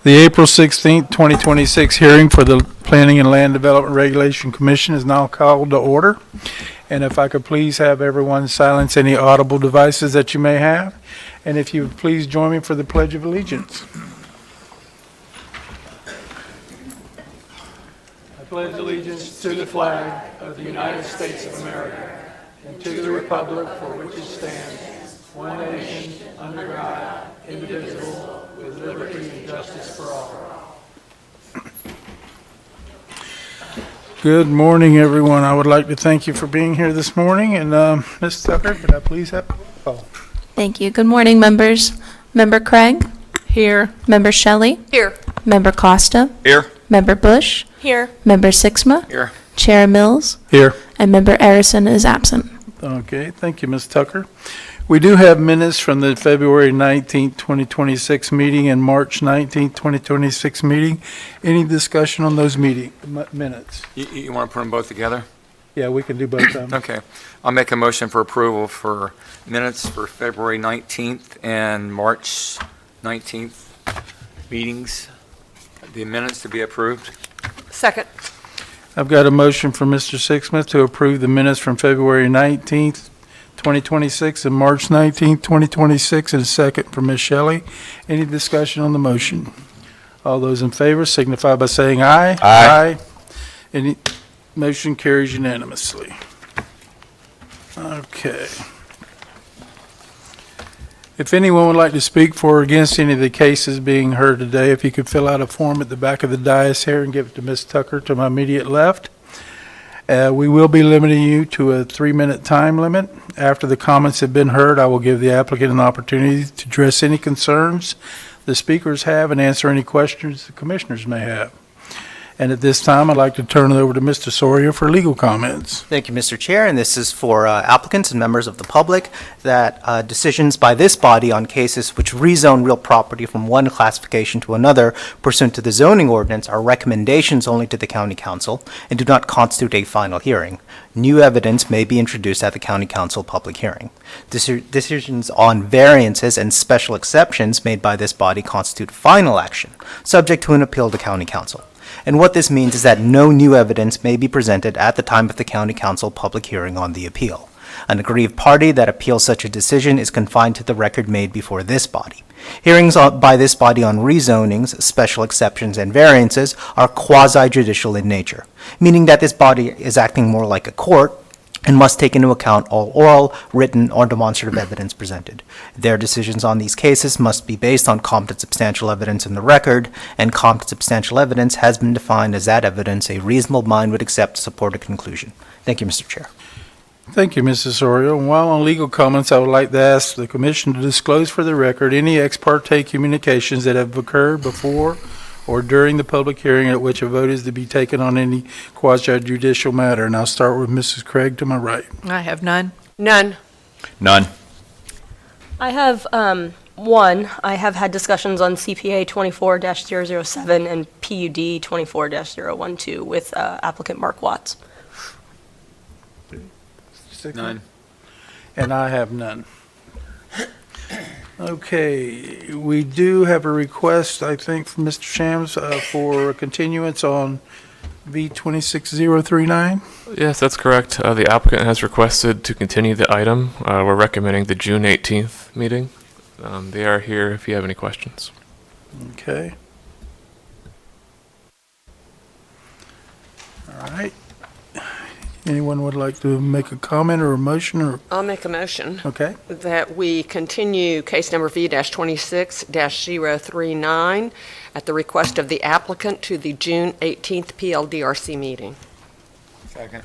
The April 16th, 2026 hearing for the Planning and Land Development Regulation Commission is now called to order. And if I could please have everyone silence any audible devices that you may have. And if you would please join me for the Pledge of Allegiance. I pledge allegiance to the flag of the United States of America and to the republic for which it stands, one nation, under God, indivisible, with liberty and justice for all. Good morning, everyone. I would like to thank you for being here this morning. And Ms. Tucker, could I please have a call? Thank you. Good morning, members. Member Craig? Here. Member Shelley? Here. Member Costa? Here. Member Bush? Here. Member Sixma? Here. Chair Mills? Here. And Member Arison is absent. Okay, thank you, Ms. Tucker. We do have minutes from the February 19th, 2026 meeting and March 19th, 2026 meeting. Any discussion on those minutes? You want to put them both together? Yeah, we can do both of them. Okay. I'll make a motion for approval for minutes for February 19th and March 19th meetings. The minutes to be approved. Second. I've got a motion from Mr. Sixsmith to approve the minutes from February 19th, 2026 and March 19th, 2026, and a second from Ms. Shelley. Any discussion on the motion? All those in favor signify by saying aye. Aye. Any motion carries unanimously. Okay. If anyone would like to speak for or against any of the cases being heard today, if you could fill out a form at the back of the dais here and give it to Ms. Tucker to my immediate left. We will be limiting you to a 3-minute time limit. After the comments have been heard, I will give the applicant an opportunity to address any concerns the speakers have and answer any questions the commissioners may have. And at this time, I'd like to turn it over to Mr. Sawyer for legal comments. Thank you, Mr. Chair, and this is for applicants and members of the public that decisions by this body on cases which rezone real property from one classification to another pursuant to the zoning ordinance are recommendations only to the county council and do not constitute a final hearing. New evidence may be introduced at the county council public hearing. Decisions on variances and special exceptions made by this body constitute final action, subject to an appeal to county council. And what this means is that no new evidence may be presented at the time of the county council public hearing on the appeal. An aggrieved party that appeals such a decision is confined to the record made before this body. Hearings by this body on rezonings, special exceptions, and variances are quasi-judicial in nature, meaning that this body is acting more like a court and must take into account all oral, written, or demonstrative evidence presented. Their decisions on these cases must be based on competent substantial evidence in the record, and competent substantial evidence has been defined as that evidence a reasonable mind would accept to support a conclusion. Thank you, Mr. Chair. Thank you, Mrs. Sawyer. And while on legal comments, I would like to ask the commission to disclose for the record any ex parte communications that have occurred before or during the public hearing at which a vote is to be taken on any quasi-judicial matter. And I'll start with Mrs. Craig to my right. I have none. None. None. I have one. I have had discussions on CPA 24-007 and PUD 24-012 with applicant Mark Watts. None. And I have none. Okay, we do have a request, I think, from Mr. Shams for a continuance on V26039. Yes, that's correct. The applicant has requested to continue the item. We're recommending the June 18th meeting. They are here if you have any questions. Okay. All right. Anyone would like to make a comment or a motion or? I'll make a motion Okay. that we continue case number V-26-039 at the request of the applicant to the June 18th PLDRC meeting. Second.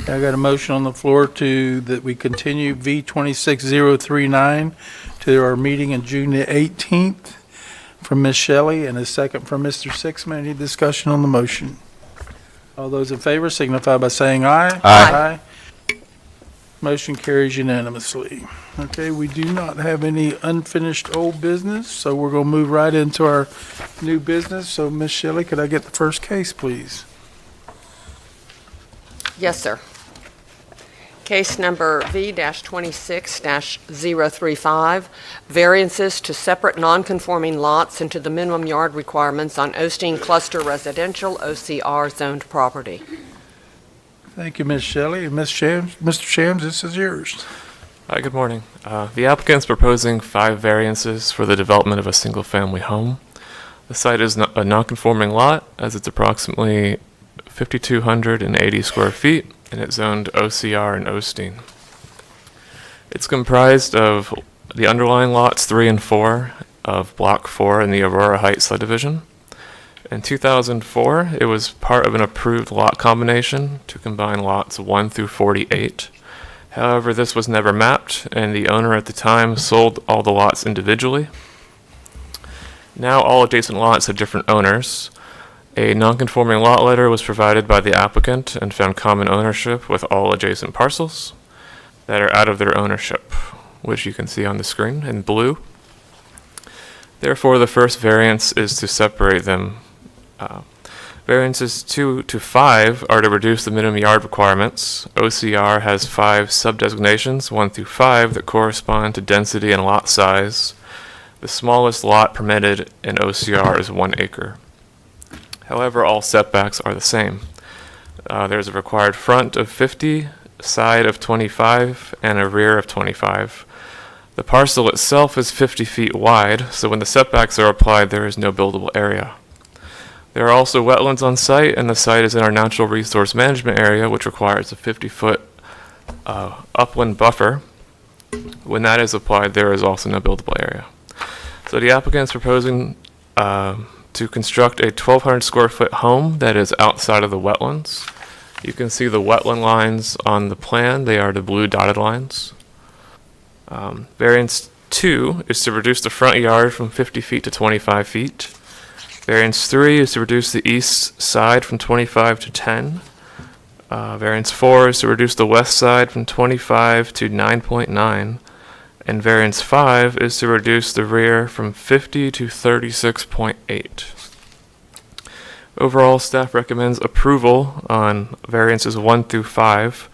I got a motion on the floor that we continue V26039 to our meeting in June the 18th from Ms. Shelley and a second from Mr. Sixman. Any discussion on the motion? All those in favor signify by saying aye. Aye. Motion carries unanimously. Okay, we do not have any unfinished old business, so we're going to move right into our new business. So, Ms. Shelley, could I get the first case, please? Yes, sir. Case number V-26-035, variances to separate non-conforming lots into the minimum yard requirements on Osteen Cluster Residential OCR zoned property. Thank you, Ms. Shelley. Ms. Shams, Mr. Shams, this is yours. Hi, good morning. The applicant's proposing 5 variances for the development of a single-family home. The site is a non-conforming lot, as it's approximately 5,280 square feet, and it's zoned OCR in Osteen. It's comprised of the underlying lots 3 and 4 of Block 4 in the Aurora Heights subdivision. In 2004, it was part of an approved lot combination to combine lots 1 through 48. However, this was never mapped, and the owner at the time sold all the lots individually. Now all adjacent lots have different owners. A non-conforming lot letter was provided by the applicant and found common ownership with all adjacent parcels that are out of their ownership, which you can see on the screen in blue. Therefore, the first variance is to separate them. Variances 2 to 5 are to reduce the minimum yard requirements. OCR has 5 subdesignations, 1 through 5, that correspond to density and lot size. The smallest lot permitted in OCR is 1 acre. However, all setbacks are the same. There's a required front of 50, side of 25, and a rear of 25. The parcel itself is 50 feet wide, so when the setbacks are applied, there is no buildable area. There are also wetlands on site, and the site is in our natural resource management area, which requires a 50-foot upland buffer. When that is applied, there is also no buildable area. So the applicant is proposing to construct a 1,200 square foot home that is outside of the wetlands. You can see the wetland lines on the plan. They are the blue dotted lines. Variance 2 is to reduce the front yard from 50 feet to 25 feet. Variance 3 is to reduce the east side from 25 to 10. Variance 4 is to reduce the west side from 25 to 9.9. And variance 5 is to reduce the rear from 50 to 36.8. Overall, staff recommends approval on variances 1 through 5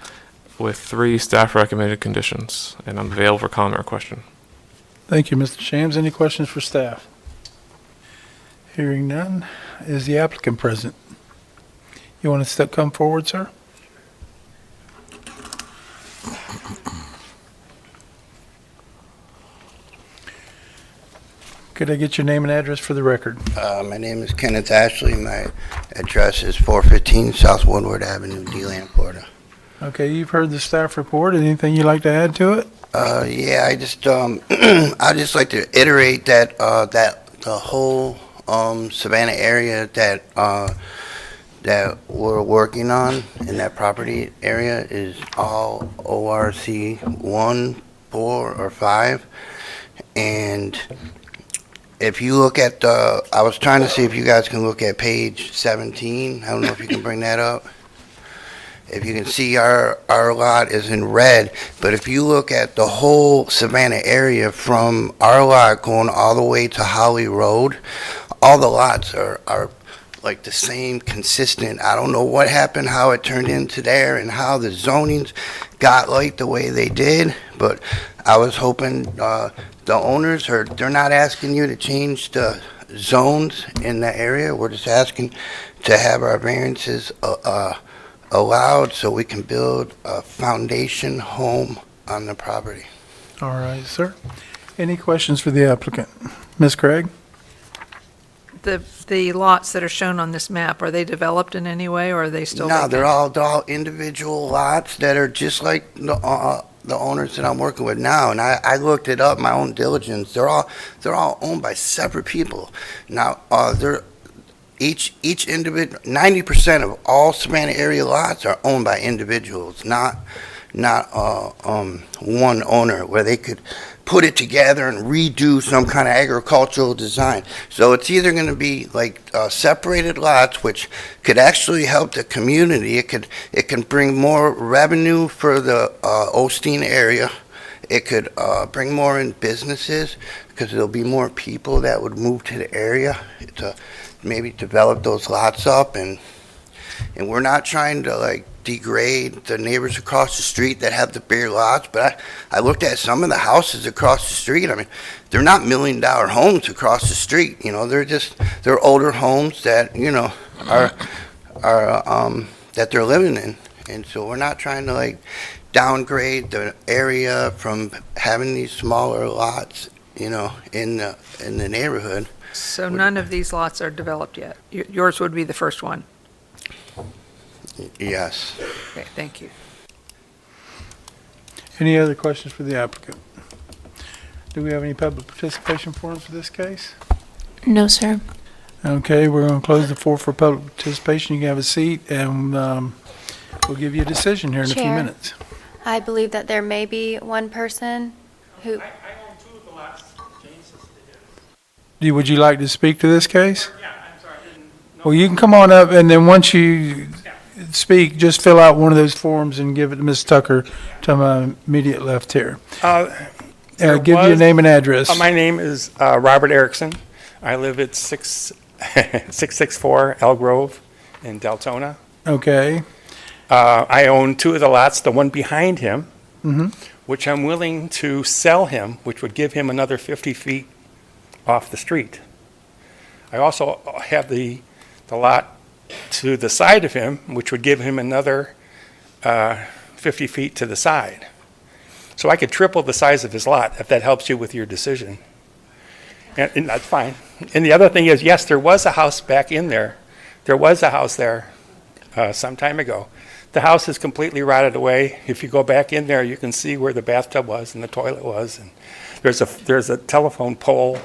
with 3 staff recommended conditions. And I'm available for comment or question. Thank you, Mr. Shams. Any questions for staff? Hearing none, is the applicant present? You want to come forward, sir? Could I get your name and address for the record? My name is Kenneth Ashley. My address is 415 South Woodward Avenue, DeLand, Florida. Okay, you've heard the staff report. Anything you'd like to add to it? Yeah, I just I just like to iterate that that the whole Savannah area that that we're working on in that property area is all ORC 1, 4, or 5, and if you look at the, I was trying to see if you guys can look at page 17. I don't know if you can bring that up. If you can see, our lot is in red, but if you look at the whole Savannah area from our lot going all the way to Holly Road, all the lots are like the same, consistent. I don't know what happened, how it turned into there, and how the zonings got like the way they did, but I was hoping the owners they're not asking you to change the zones in the area. We're just asking to have our variances allowed so we can build a foundation home on the property. All right, sir. Any questions for the applicant? Ms. Craig? The lots that are shown on this map, are they developed in any way, or are they still No, vacant? they're all individual lots that are just like the owners that I'm working with now, and I looked it up, my own diligence. They're all owned by separate people. Now, they're each individual, 90% of all Savannah area lots are owned by individuals, not one owner where they could put it together and redo some kind of agricultural design. So it's either going to be like separated lots, which could actually help the community. It can bring more revenue for the Osteen area. It could bring more in businesses because there'll be more people that would move to the area to maybe develop those lots up, and we're not trying to like degrade the neighbors across the street that have the bigger lots, but I looked at some of the houses across the street. I mean, they're not million-dollar homes across the street, you know, they're older homes that, you know, are that they're living in. And so we're not trying to like downgrade the area from having these smaller lots, you know, in the neighborhood. So none of these lots are developed yet? Yours would be the first one? Yes. Okay, thank you. Any other questions for the applicant? Do we have any public participation forms for this case? No, sir. Okay, we're going to close the floor for public participation. You can have a seat, and we'll give you a decision here in a few Chair. minutes. I believe that there may be one person who, Would you like to speak to this case? Yeah, I'm sorry. Well, you can come on up, and then once you speak, just fill out one of those forms and give it to Ms. Tucker to my immediate left here. Give your name and address. My name is Robert Erickson. I live at 664 El Grove in Deltona. Okay. I own two of the lots, the one behind him, Mhm. which I'm willing to sell him, which would give him another 50 feet off the street. I also have the lot to the side of him, which would give him another 50 feet to the side. So I could triple the size of his lot, if that helps you with your decision. And that's fine. And the other thing is, yes, there was a house back in there. There was a house there some time ago. The house is completely rotted away. If you go back in there, you can see where the bathtub was and the toilet was. And there's a telephone pole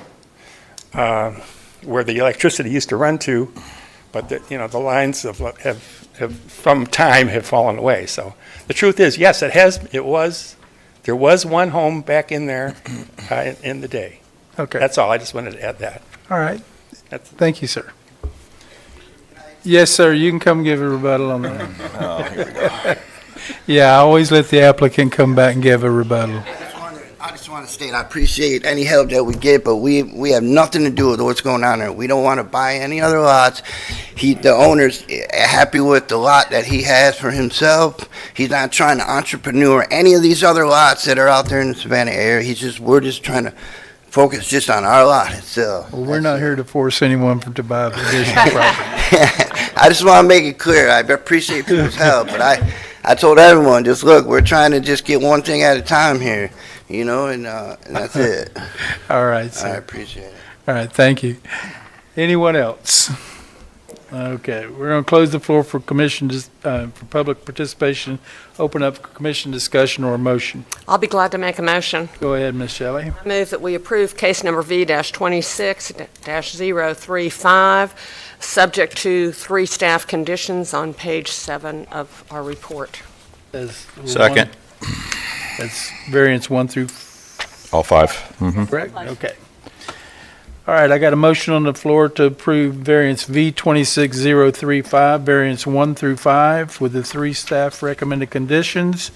where the electricity used to run to, but the lines have from time have fallen away. So the truth is, yes, there was one home back in there in the day. Okay. That's all. I just wanted to add that. All right. That's- Thank you, sir. Yes, sir, you can come give a rebuttal on that. Oh, here we go. Yeah, I always let the applicant come back and give a rebuttal. I just want to state, I appreciate any help that we get, but we have nothing to do with what's going on there. We don't want to buy any other lots. The owner's happy with the lot that he has for himself. He's not trying to entrepreneur any of these other lots that are out there in the Savannah area. We're just trying to focus just on our lot itself. Well, we're not here to force anyone to buy additional property. I just want to make it clear, I appreciate people's help, but I told everyone, just look, we're trying to just get one thing at a time here, and that's it. All right, I sir. appreciate it. All right, thank you. Anyone else? Okay, we're going to close the floor for for public participation, open up for commission discussion or a motion. I'll be glad to make a motion. Go ahead, Ms. Shelley. I move that we approve case number V-26-035, subject to 3 staff conditions on page 7 of our report. Second. That's variance 1 through, All 5. Mhm. correct? Okay. All right, I got a motion on the floor to approve variance V-26-035, variance 1 through 5, with the 3 staff recommended conditions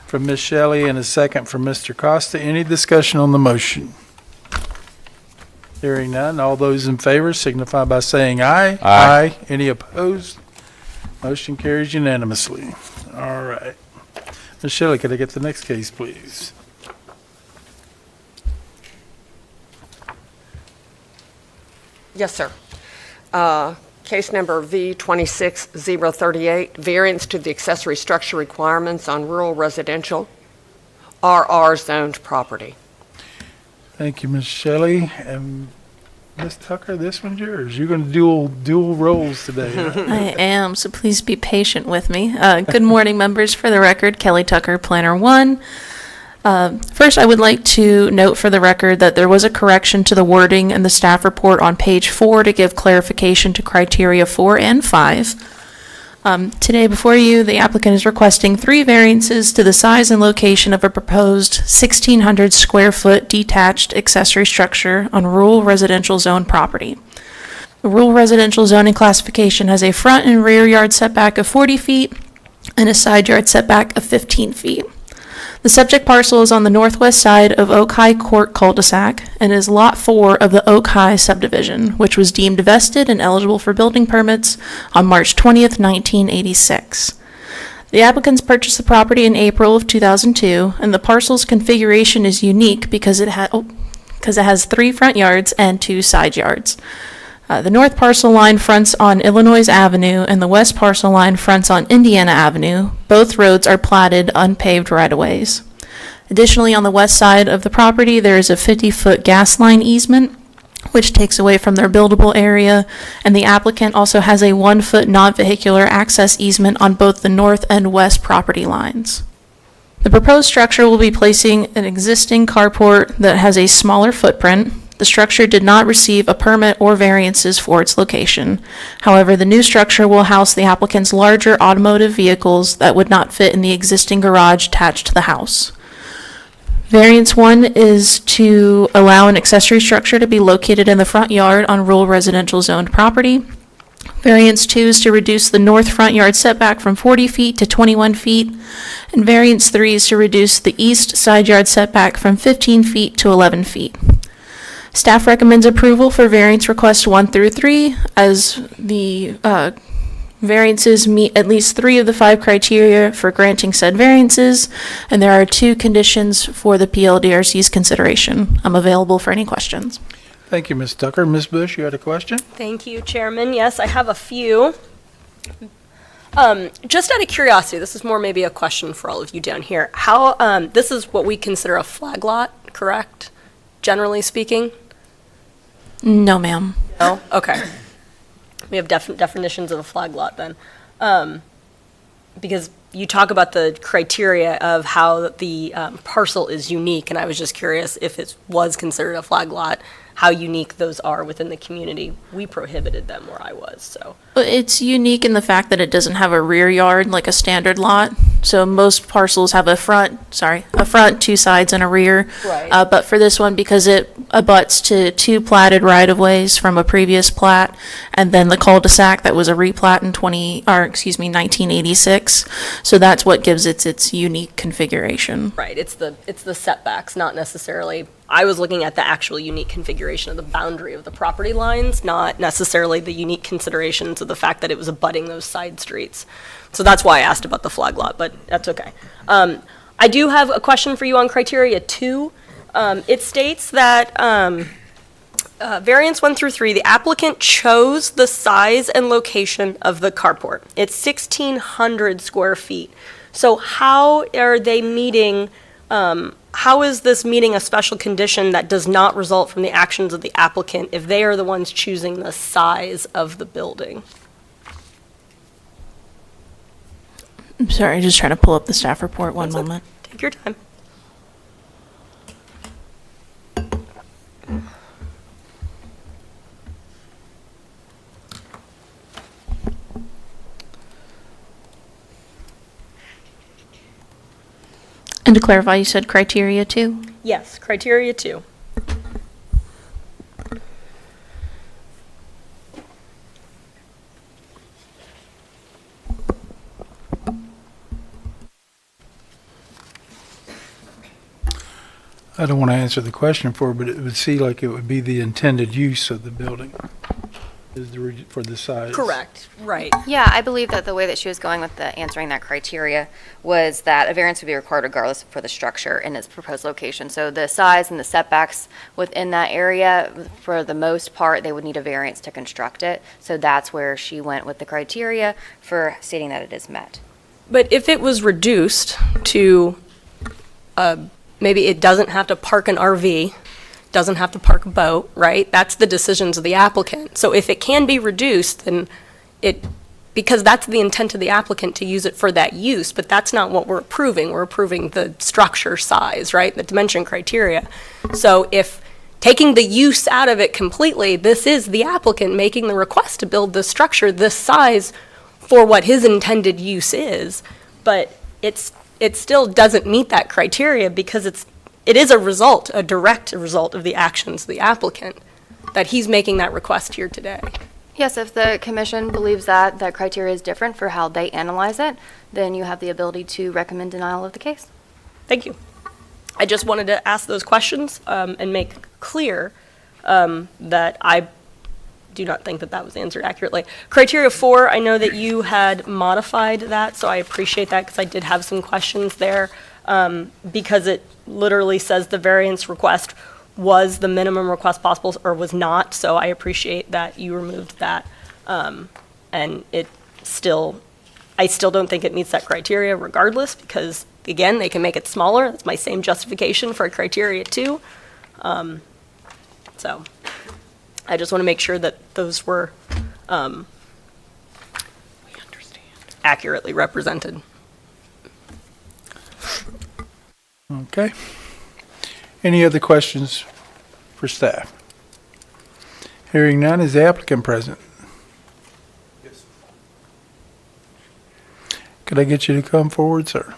from Ms. Shelley and a second from Mr. Costa. Any discussion on the motion? Hearing none, all those in favor signify by saying aye. Aye. Any opposed? Motion carries unanimously. All right. Ms. Shelley, could I get the next case, please? Yes, sir. Case number V-26-038, variance to the accessory structure requirements on rural residential RR zoned property. Thank you, Ms. Shelley. And Ms. Tucker, this one's yours. You're going to dual roles today. Huh? I am, so please be patient with me. Good morning, members. For the record, Kelly Tucker, Planner 1. First, I would like to note for the record that there was a correction to the wording in the staff report on page 4 to give clarification to criteria 4 and 5. Today before you, the applicant is requesting 3 variances to the size and location of a proposed 1,600 square foot detached accessory structure on rural residential zone property. The rural residential zoning classification has a front and rear yard setback of 40 feet and a side yard setback of 15 feet. The subject parcel is on the northwest side of Oak High Court cul-de-sac and is Lot 4 of the Oak High subdivision, which was deemed vested and eligible for building permits on March 20th, 1986. The applicants purchased the property in April of 2002, and the parcel's configuration is unique because it has 3 front yards and 2 side yards. The north parcel line fronts on Illinois Avenue, and the west parcel line fronts on Indiana Avenue. Both roads are platted unpaved right-of-ways. Additionally, on the west side of the property, there is a 50-foot gas line easement, which takes away from their buildable area, and the applicant also has a 1-foot non-vehicular access easement on both the north and west property lines. The proposed structure will be placing an existing carport that has a smaller footprint. The structure did not receive a permit or variances for its location. However, the new structure will house the applicant's larger automotive vehicles that would not fit in the existing garage attached to the house. Variance 1 is to allow an accessory structure to be located in the front yard on rural residential zoned property. Variance 2 is to reduce the north front yard setback from 40 feet to 21 feet. And variance 3 is to reduce the east side yard setback from 15 feet to 11 feet. Staff recommends approval for variance requests 1 through 3, as the variances meet at least 3 of the 5 criteria for granting said variances, and there are 2 conditions for the PLDRC's consideration. I'm available for any questions. Thank you, Ms. Tucker. Ms. Bush, you had a question? Thank you, Chairman. Yes, I have a few. Just out of curiosity, this is more maybe a question for all of you down here. This is what we consider a flag lot, correct? Generally speaking? No, ma'am. No? Okay. We have definitions of a flag lot then. Because you talk about the criteria of how the parcel is unique, and I was just curious if it was considered a flag lot, how unique those are within the community. We prohibited them where I was, so. It's unique in the fact that it doesn't have a rear yard like a standard lot. So most parcels have a front, 2 sides, and a rear. Right. But for this one, because it abuts to 2 platted right-of-ways from a previous plat, and then the cul-de-sac that was a replat in 1986. So that's what gives it its unique configuration. Right, it's the setbacks, not necessarily, I was looking at the actual unique configuration of the boundary of the property lines, not necessarily the unique considerations of the fact that it was abutting those side streets. So that's why I asked about the flag lot, but that's okay. I do have a question for you on criteria 2. It states that variance 1 through 3, the applicant chose the size and location of the carport. It's 1,600 square feet. So how are they meeting, how is this meeting a special condition that does not result from the actions of the applicant if they are the ones choosing the size of the building? I'm sorry, just trying to pull up the staff report. One moment. Take your time. And to clarify, you said criteria 2? Yes, criteria 2. I don't want to answer the question for, but it would seem like it would be the intended use of the building for the size. Correct, right. Yeah, I believe that the way that she was going with the answering that criteria was that a variance would be required regardless for the structure in its proposed location. So the size and the setbacks within that area, for the most part, they would need a variance to construct it. So that's where she went with the criteria for stating that it is met. But if it was reduced to, maybe it doesn't have to park an RV, doesn't have to park a boat, right? That's the decisions of the applicant. So if it can be reduced, then because that's the intent of the applicant to use it for that use, but that's not what we're approving. We're approving the structure size, right? The dimension criteria. So if taking the use out of it completely, this is the applicant making the request to build the structure this size for what his intended use is, but it still doesn't meet that criteria because it is a direct result of the actions of the applicant that he's making that request here today. Yes, if the commission believes that that criteria is different for how they analyze it, then you have the ability to recommend denial of the case. Thank you. I just wanted to ask those questions and make clear that I do not think that that was answered accurately. Criteria 4, I know that you had modified that, so I appreciate that because I did have some questions there, because it literally says the variance request was the minimum request possible or was not, so I appreciate that you removed that. And I still don't think it meets that criteria regardless, because again, they can make it smaller. That's my same justification for criteria 2. So I just want to make sure that those were accurately represented. Okay. Any other questions for staff? Hearing none, is the applicant present? Yes. Could I get you to come forward, sir?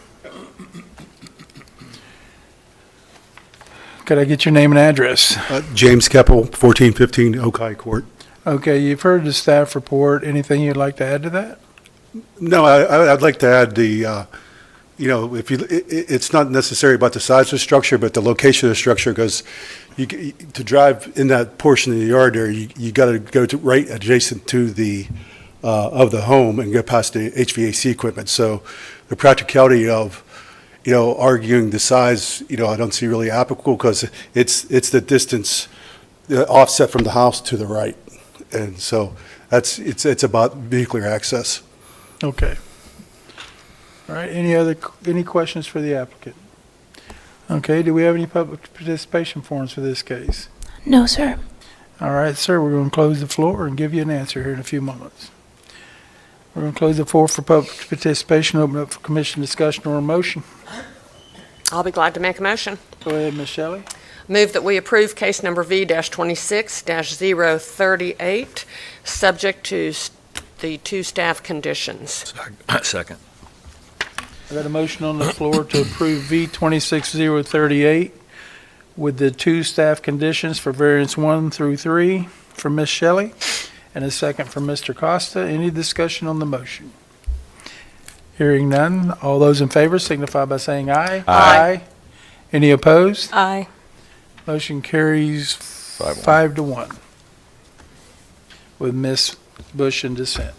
Could I get your name and address? James Keppel, 1415 Oak High Court. Okay, you've heard the staff report. Anything you'd like to add to that? No, I'd like to add it's not necessarily about the size of the structure, but the location of the structure, because to drive in that portion of the yard there, you got to go to right adjacent to the of the home and get past the HVAC equipment. So the practicality of arguing the size, I don't see really applicable, because it's the distance offset from the house to the right, and so it's about vehicular access. Okay. All right, any questions for the applicant? Okay, do we have any public participation forms for this case? No, sir. All right, sir, we're going to close the floor and give you an answer here in a few moments. We're going to close the floor for public participation, open up for commission discussion or a motion. I'll be glad to make a motion. Go ahead, Ms. Shelley. Move that we approve case number V-26-038, subject to the 2 staff conditions. Second. I got a motion on the floor to approve V-26-038 with the 2 staff conditions for variance 1 through 3 from Ms. Shelley, and a second from Mr. Costa. Any discussion on the motion? Hearing none, all those in favor signify by saying aye. Aye. Any opposed? Aye. Motion carries 5-1. 5-1 with Ms. Bush in dissent.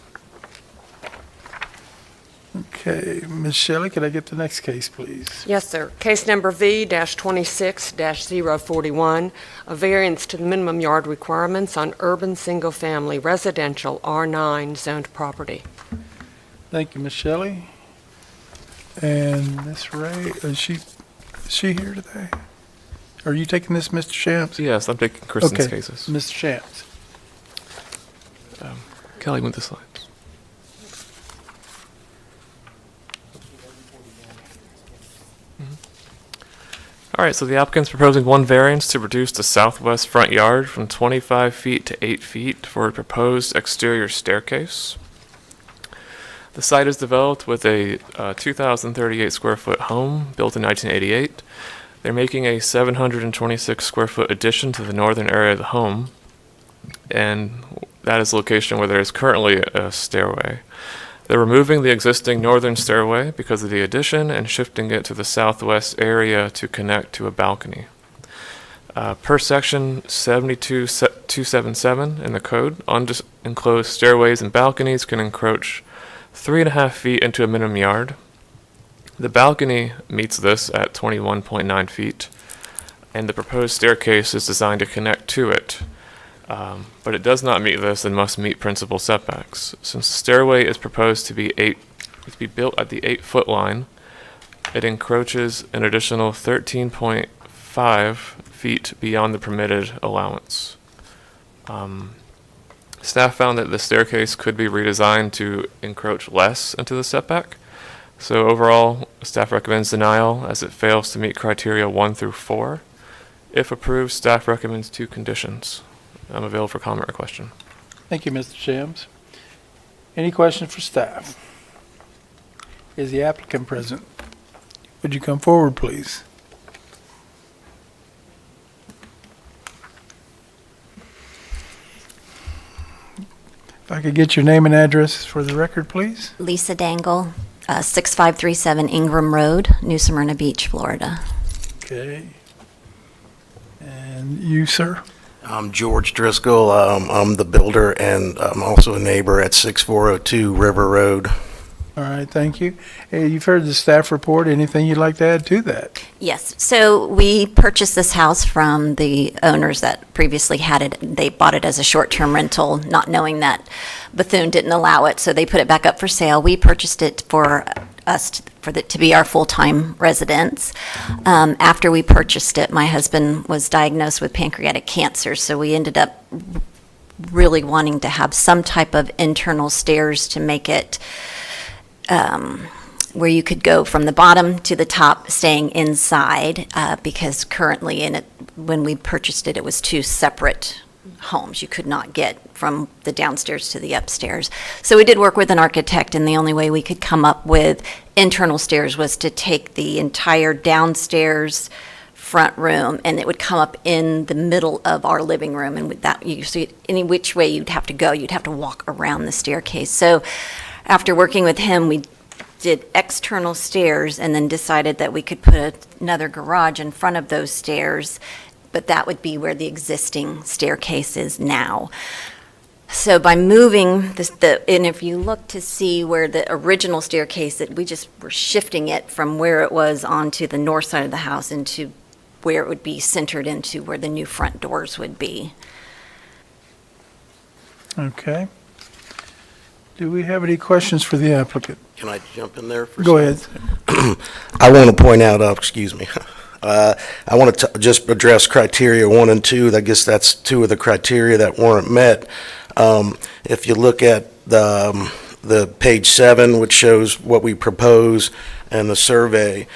Okay, Ms. Shelley, could I get the next case, please? Yes, sir. Case number V-26-041, a variance to the minimum yard requirements on urban single-family residential R9 zoned property. Thank you, Ms. Shelley. And Ms. Ray, is she here today? Are you taking this, Mr. Shams? Yes, I'm taking Kristen's Okay, cases. Mr. Shams. Kelly, move the slides. All right, so the applicant's proposing 1 variance to reduce the southwest front yard from 25 feet to 8 feet for a proposed exterior staircase. The site is developed with a 2,038 square foot home built in 1988. They're making a 726 square foot addition to the northern area of the home, and that is the location where there is currently a stairway. They're removing the existing northern stairway because of the addition and shifting it to the southwest area to connect to a balcony. Per section 72277 in the code, enclosed stairways and balconies can encroach 3.5 feet into a minimum yard. The balcony meets this at 21.9 feet, and the proposed staircase is designed to connect to it. But it does not meet this and must meet principal setbacks. Since the stairway is proposed to be built at the 8-foot line, it encroaches an additional 13.5 feet beyond the permitted allowance. Staff found that the staircase could be redesigned to encroach less into the setback. So overall, staff recommends denial as it fails to meet criteria 1 through 4. If approved, staff recommends 2 conditions. I'm available for comment or question. Thank you, Mr. Shams. Any questions for staff? Is the applicant present? Would you come forward, please? If I could get your name and address for the record, please? Lisa Dangle, 6537 Ingram Road, New Smyrna Beach, Florida. Okay. And you, sir? I'm George Driscoll. I'm the builder, and I'm also a neighbor at 6402 River Road. All right, thank you. Hey, you've heard the staff report. Anything you'd like to add to that? Yes, so we purchased this house from the owners that previously had it. They bought it as a short-term rental, not knowing that Bethune didn't allow it, so they put it back up for sale. We purchased it for us to be our full-time residence. After we purchased it, my husband was diagnosed with pancreatic cancer, so we ended up really wanting to have some type of internal stairs to make it where you could go from the bottom to the top, staying inside, because currently when we purchased it, it was two separate homes. You could not get from the downstairs to the upstairs. So we did work with an architect, and the only way we could come up with internal stairs was to take the entire downstairs front room, and it would come up in the middle of our living room, and with that, so any which way you'd have to go, you'd have to walk around the staircase. So after working with him, we did external stairs and then decided that we could put another garage in front of those stairs, but that would be where the existing staircase is now. So by moving this, and if you look to see where the original staircase, that we just were shifting it from where it was onto the north side of the house into where it would be centered into where the new front doors would be. Okay. Do we have any questions for the applicant? Can I jump in there for a Go ahead. second? I want to point out, excuse me, I want to just address criteria 1 and 2. I guess that's 2 of the criteria that weren't met. If you look at the page 7, which shows what we propose, and the survey,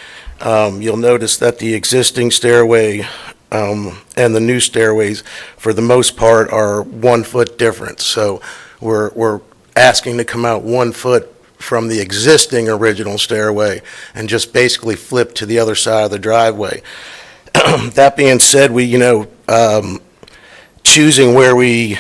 you'll notice that the existing stairway and the new stairways, for the most part, are 1 foot difference. So we're asking to come out 1 foot from the existing original stairway and just basically flip to the other side of the driveway. That being said, choosing where we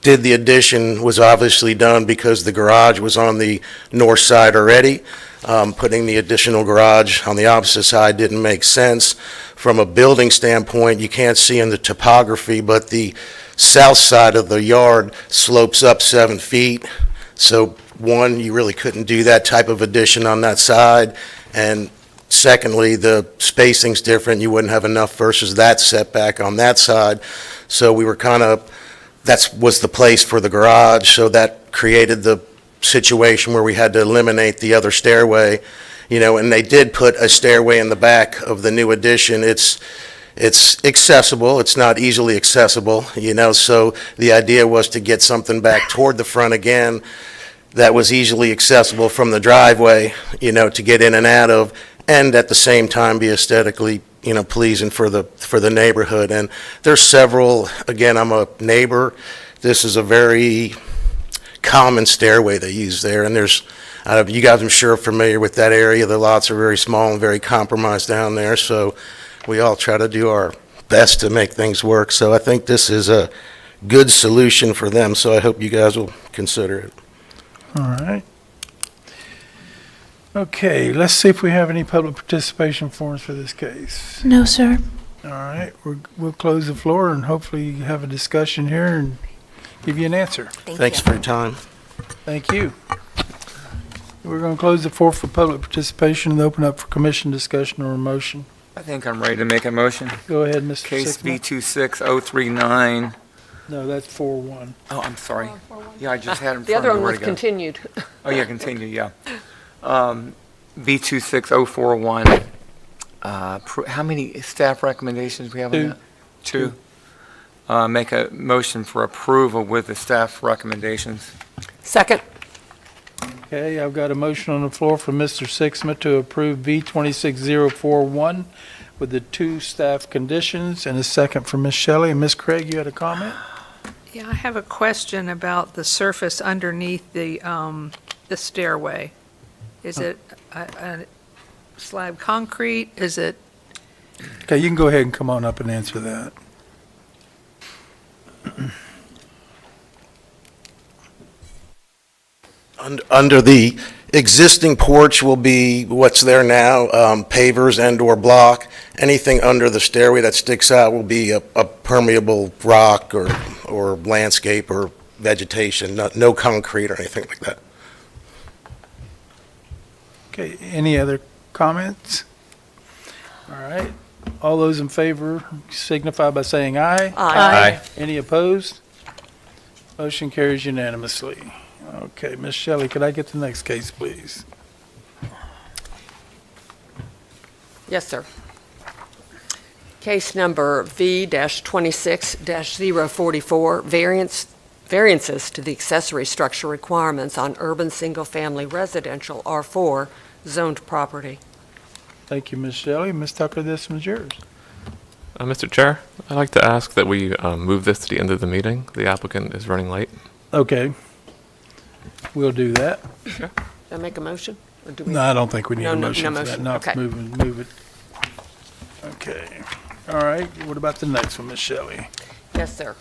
did the addition was obviously done because the garage was on the north side already. Putting the additional garage on the opposite side didn't make sense. From a building standpoint, you can't see in the topography, but the south side of the yard slopes up 7 feet. So one, you really couldn't do that type of addition on that side. And secondly, the spacing's different. You wouldn't have enough versus that setback on that side. So we were that was the place for the garage. So that created the situation where we had to eliminate the other stairway, and they did put a stairway in the back of the new addition. It's accessible. It's not easily accessible, so the idea was to get something back toward the front again that was easily accessible from the driveway, to get in and out of, and at the same time be aesthetically, pleasing for the neighborhood. And there's several, again, I'm a neighbor. This is a very common stairway they use there, and there's, you guys I'm sure are familiar with that area. The lots are very small and very compromised down there, so we all try to do our best to make things work. So I think this is a good solution for them, so I hope you guys will consider it. All right. Okay, let's see if we have any public participation forms for this case. No, sir. All right, we'll close the floor and hopefully have a discussion here and give you an answer. Thanks for your time. Thank you. We're going to close the floor for public participation and open up for commission discussion or a motion. I think I'm ready to make a motion. Go ahead, Mr. Case Sickman. B26039. No, that's 4-1. Oh, I'm sorry. Yeah, I just had it in The front other of me. one Where'd was it go? continued. Oh, yeah, continue, yeah. B26041. How many staff recommendations we have on that? Two. Make a motion for approval with the staff recommendations. Second. Okay, I've got a motion on the floor from Mr. Sixma to approve B26041 with the 2 staff conditions, and a second from Ms. Shelley. And Ms. Craig, you had a comment? Yeah, I have a question about the surface underneath the stairway. Is it a slab concrete? Is it? Okay, you can go ahead and come on up and answer that. Under the existing porch will be what's there now, pavers and/or block. Anything under the stairway that sticks out will be a permeable rock or landscape or vegetation, no concrete or anything like that. Okay, any other comments? All right, all those in favor signify by saying aye. Aye. Any opposed? Motion carries unanimously. Okay, Ms. Shelley, could I get the next case, please? Yes, sir. Case number V-26-044, variances to the accessory structure requirements on urban single-family residential R4 zoned property. Thank you, Ms. Shelley. Ms. Tucker, this one's yours. Mr. Chair, I'd like to ask that we move this to the end of the meeting. The applicant is running late. Okay, we'll do that. Did I make a motion? Or do we- No, I don't think we need No, a no, motion no for that. motion. No, Okay. move it. Okay, all right, what about the next one, Ms. Shelley? Yes, sir.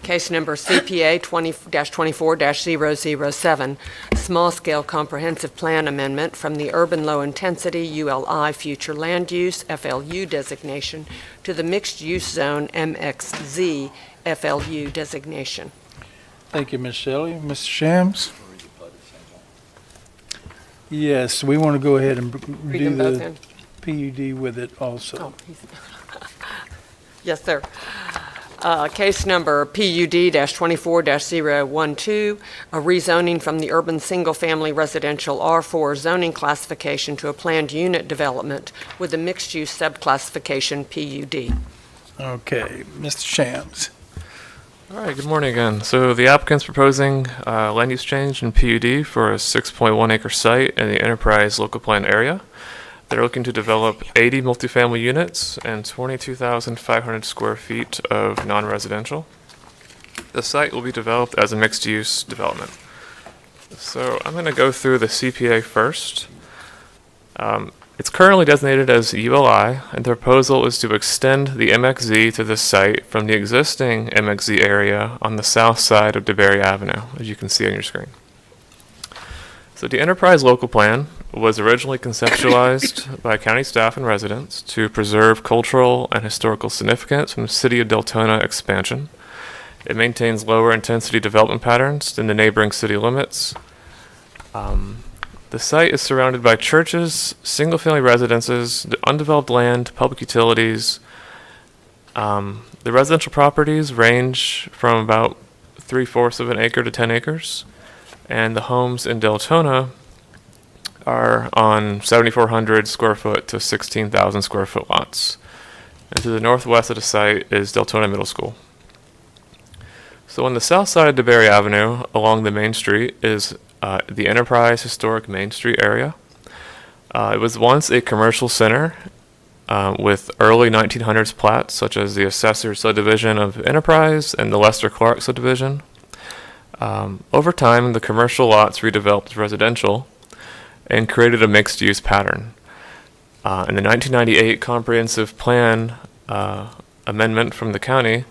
Case number CPA 20-24-007, small-scale comprehensive plan amendment from the urban low-intensity ULI future land use FLU designation to the mixed-use zone MXZ FLU designation. Thank you, Ms. Shelley. Mr. Shams? Yes, we want to go ahead and Read do them both the in. PUD with it also. Oh, yes, sir. Case number PUD-24-012, a rezoning from the urban single-family residential R4 zoning classification to a planned unit development with a mixed-use subclassification PUD. Okay, Mr. Shams? All right, good morning again. So the applicant's proposing land use change in PUD for a 6.1 acre site in the enterprise local plan area. They're looking to develop 80 multifamily units and 22,500 square feet of non-residential. The site will be developed as a mixed-use development. So I'm going to go through the CPA first. It's currently designated as ULI, and the proposal is to extend the MXZ to this site from the existing MXZ area on the south side of DeBerry Avenue, as you can see on your screen. So the enterprise local plan was originally conceptualized by county staff and residents to preserve cultural and historical significance from the city of Deltona expansion. It maintains lower intensity development patterns than the neighboring city limits. The site is surrounded by churches, single-family residences, undeveloped land, public utilities. The residential properties range from about 3/4 of an acre to 10 acres. And the homes in Deltona are on 7,400 square foot to 16,000 square foot lots. And to the northwest of the site is Deltona Middle School. So on the south side of DeBerry Avenue, along the main street, is the Enterprise Historic Main Street area. It was once a commercial center with early 1900s plats, such as the Assessor subdivision of Enterprise and the Lester Clark subdivision. Over time, the commercial lots redeveloped as residential and created a mixed-use pattern. In the 1998 comprehensive plan amendment from the county,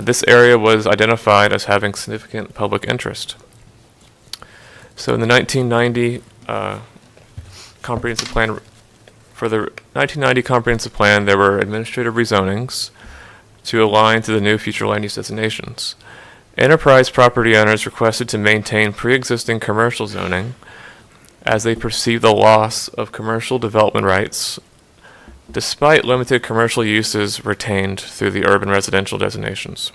this area was identified as having significant public interest. So in the 1990 comprehensive plan, for the 1990 comprehensive plan, there were administrative rezonings to align to the new future land use designations. Enterprise property owners requested to maintain pre-existing commercial zoning as they perceived the loss of commercial development rights despite limited commercial uses retained through the urban residential designations.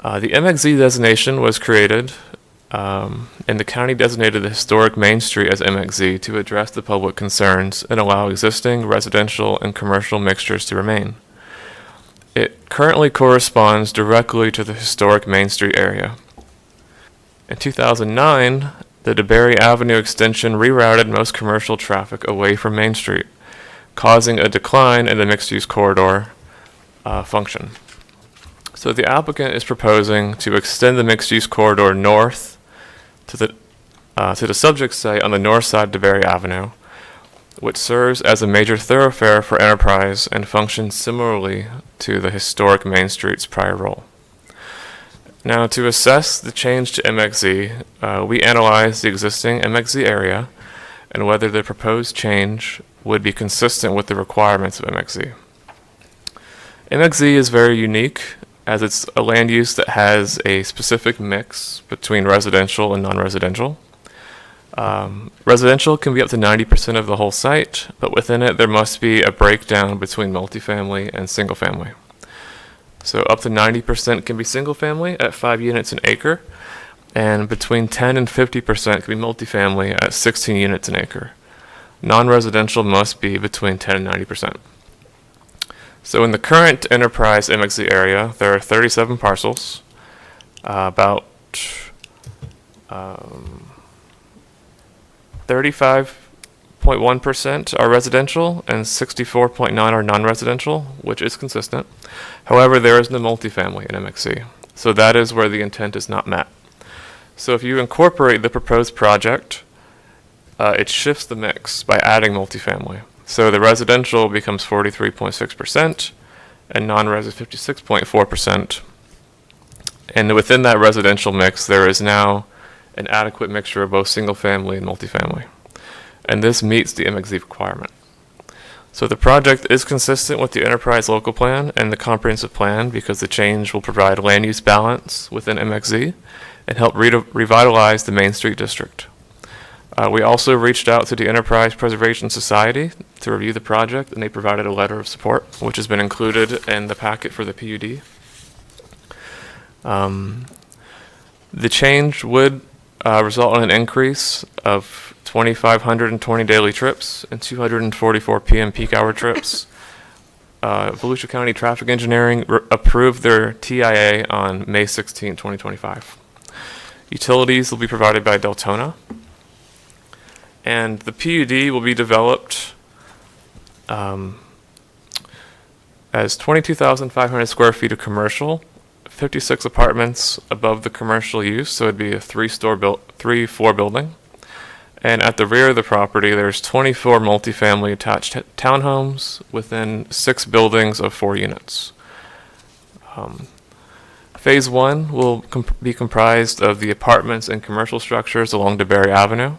The MXZ designation was created and the county designated the historic Main Street as MXZ to address the public concerns and allow existing residential and commercial mixtures to remain. It currently corresponds directly to the historic Main Street area. In 2009, the DeBerry Avenue extension rerouted most commercial traffic away from Main Street, causing a decline in the mixed-use corridor function. So the applicant is proposing to extend the mixed-use corridor north to the subject site on the north side of DeBerry Avenue, which serves as a major thoroughfare for Enterprise and functions similarly to the historic Main Street's prior role. Now, to assess the change to MXZ, we analyzed the existing MXZ area and whether the proposed change would be consistent with the requirements of MXZ. MXZ is very unique as it's a land use that has a specific mix between residential and non-residential. Residential can be up to 90% of the whole site, but within it there must be a breakdown between multifamily and single family. So up to 90% can be single family at 5 units an acre, and between 10 and 50% can be multifamily at 16 units an acre. Non-residential must be between 10 and 90%. So in the current enterprise MXZ area, there are 37 parcels, about 35.1% are residential and 64.9 are non-residential, which is consistent. However, there is no multifamily in MXC, so that is where the intent is not met. So if you incorporate the proposed project, it shifts the mix by adding multifamily. So the residential becomes 43.6% and non-res is 56.4%. And within that residential mix, there is now an adequate mixture of both single family and multifamily. And this meets the MXZ requirement. So the project is consistent with the enterprise local plan and the comprehensive plan because the change will provide land use balance within MXZ and help revitalize the Main Street district. We also reached out to the Enterprise Preservation Society to review the project, and they provided a letter of support, which has been included in the packet for the PUD. The change would result in an increase of 2,520 daily trips and 244 PM peak hour trips. Volusia County Traffic Engineering approved their TIA on May 16, 2025. Utilities will be provided by Deltona. And the PUD will be developed as 22,500 square feet of commercial, 56 apartments above the commercial use, so it'd be a three-floor building. And at the rear of the property, there's 24 multifamily attached townhomes within 6 buildings of 4 units. Phase 1 will be comprised of the apartments and commercial structures along DeBerry Avenue,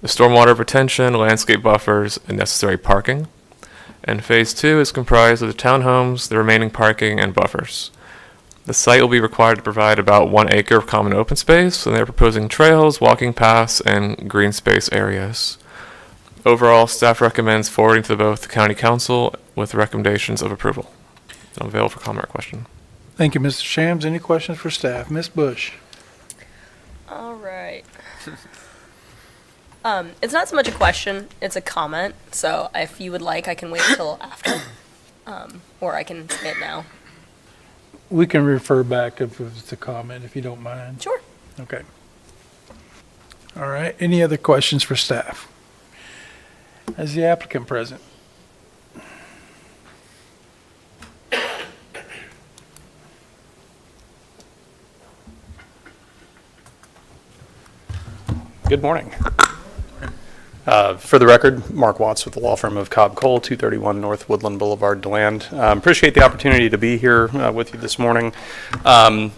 the stormwater retention, landscape buffers, and necessary parking. And Phase 2 is comprised of the townhomes, the remaining parking, and buffers. The site will be required to provide about 1 acre of common open space, and they're proposing trails, walking paths, and green space areas. Overall, staff recommends forwarding to both the County Council with recommendations of approval. I'm available for comment or question. Thank you, Mr. Shams. Any questions for staff? Ms. Bush? All right. It's not so much a question, it's a comment. So if you would like, I can wait till after, or I can say it now. We can refer back if it's a comment, if you don't mind. Sure. Okay. All right. Any other questions for staff? Is the applicant present? Good morning. For the record, Mark Watts with the law firm of Cobb Cole, 231 North Woodland Boulevard, DeLand. Appreciate the opportunity to be here with you this morning. I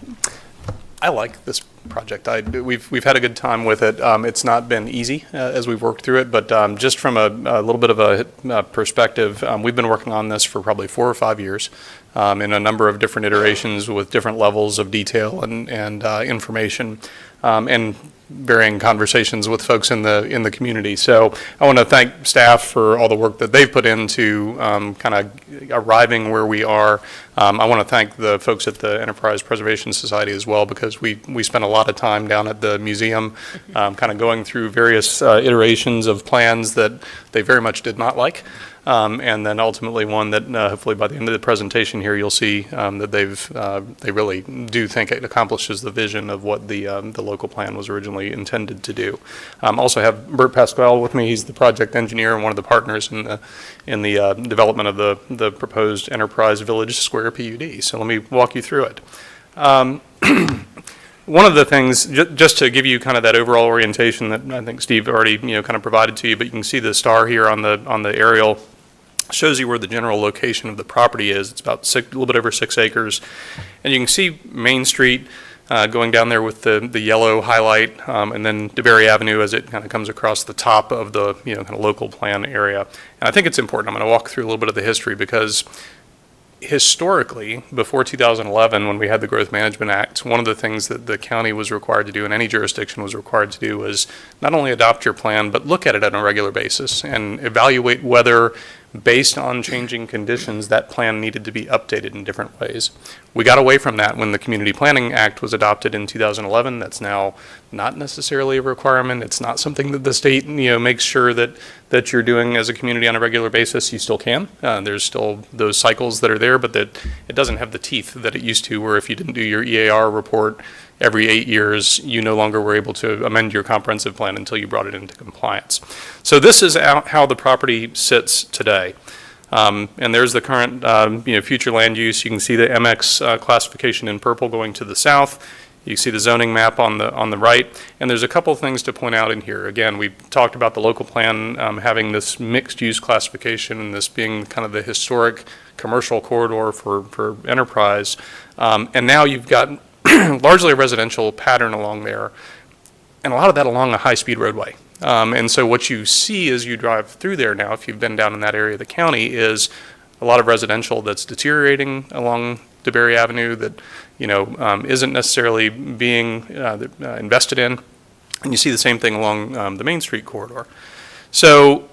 like this project. We've had a good time with it. It's not been easy as we've worked through it, but just from a little bit of a perspective, we've been working on this for probably 4 or 5 years in a number of different iterations with different levels of detail and information. And varying conversations with folks in the community. So I want to thank staff for all the work that they've put into kind of arriving where we are. I want to thank the folks at the Enterprise Preservation Society as well, because we spent a lot of time down at the museum kind of going through various iterations of plans that they very much did not like. And then ultimately one that hopefully by the end of the presentation here you'll see that they really do think it accomplishes the vision of what the local plan was originally intended to do. Also have Bert Pasquale with me. He's the project engineer and one of the partners in the development of the proposed Enterprise Village Square PUD. So let me walk you through it. One of the things, just to give you kind of that overall orientation that I think Steve already kind of provided to you, but you can see the star here on the aerial shows you where the general location of the property is. It's about a little bit over 6 acres, and you can see Main Street going down there with the yellow highlight, and then DeBerry Avenue as it kind of comes across the top of the kind of local plan area. And I think it's important. I'm going to walk through a little bit of the history because historically, before 2011, when we had the Growth Management Act, one of the things that the county was required to do, and any jurisdiction was required to do, was not only adopt your plan, but look at it on a regular basis and evaluate whether, based on changing conditions, that plan needed to be updated in different ways. We got away from that when the Community Planning Act was adopted in 2011. That's now not necessarily a requirement. It's not something that the state, makes sure that you're doing as a community on a regular basis. You still can. There's still those cycles that are there, but that it doesn't have the teeth that it used to, where if you didn't do your EAR report every 8 years, you no longer were able to amend your comprehensive plan until you brought it into compliance. So this is how the property sits today. And there's the current, future land use. You can see the MX classification in purple going to the south. You see the zoning map on the right. And there's a couple of things to point out in here. Again, we talked about the local plan having this mixed-use classification and this being kind of the historic commercial corridor for enterprise. And now you've got largely a residential pattern along there, and a lot of that along a high-speed roadway. And so what you see as you drive through there now, if you've been down in that area of the county, is a lot of residential that's deteriorating along DeBerry Avenue that, isn't necessarily being invested in. And you see the same thing along the Main Street corridor. So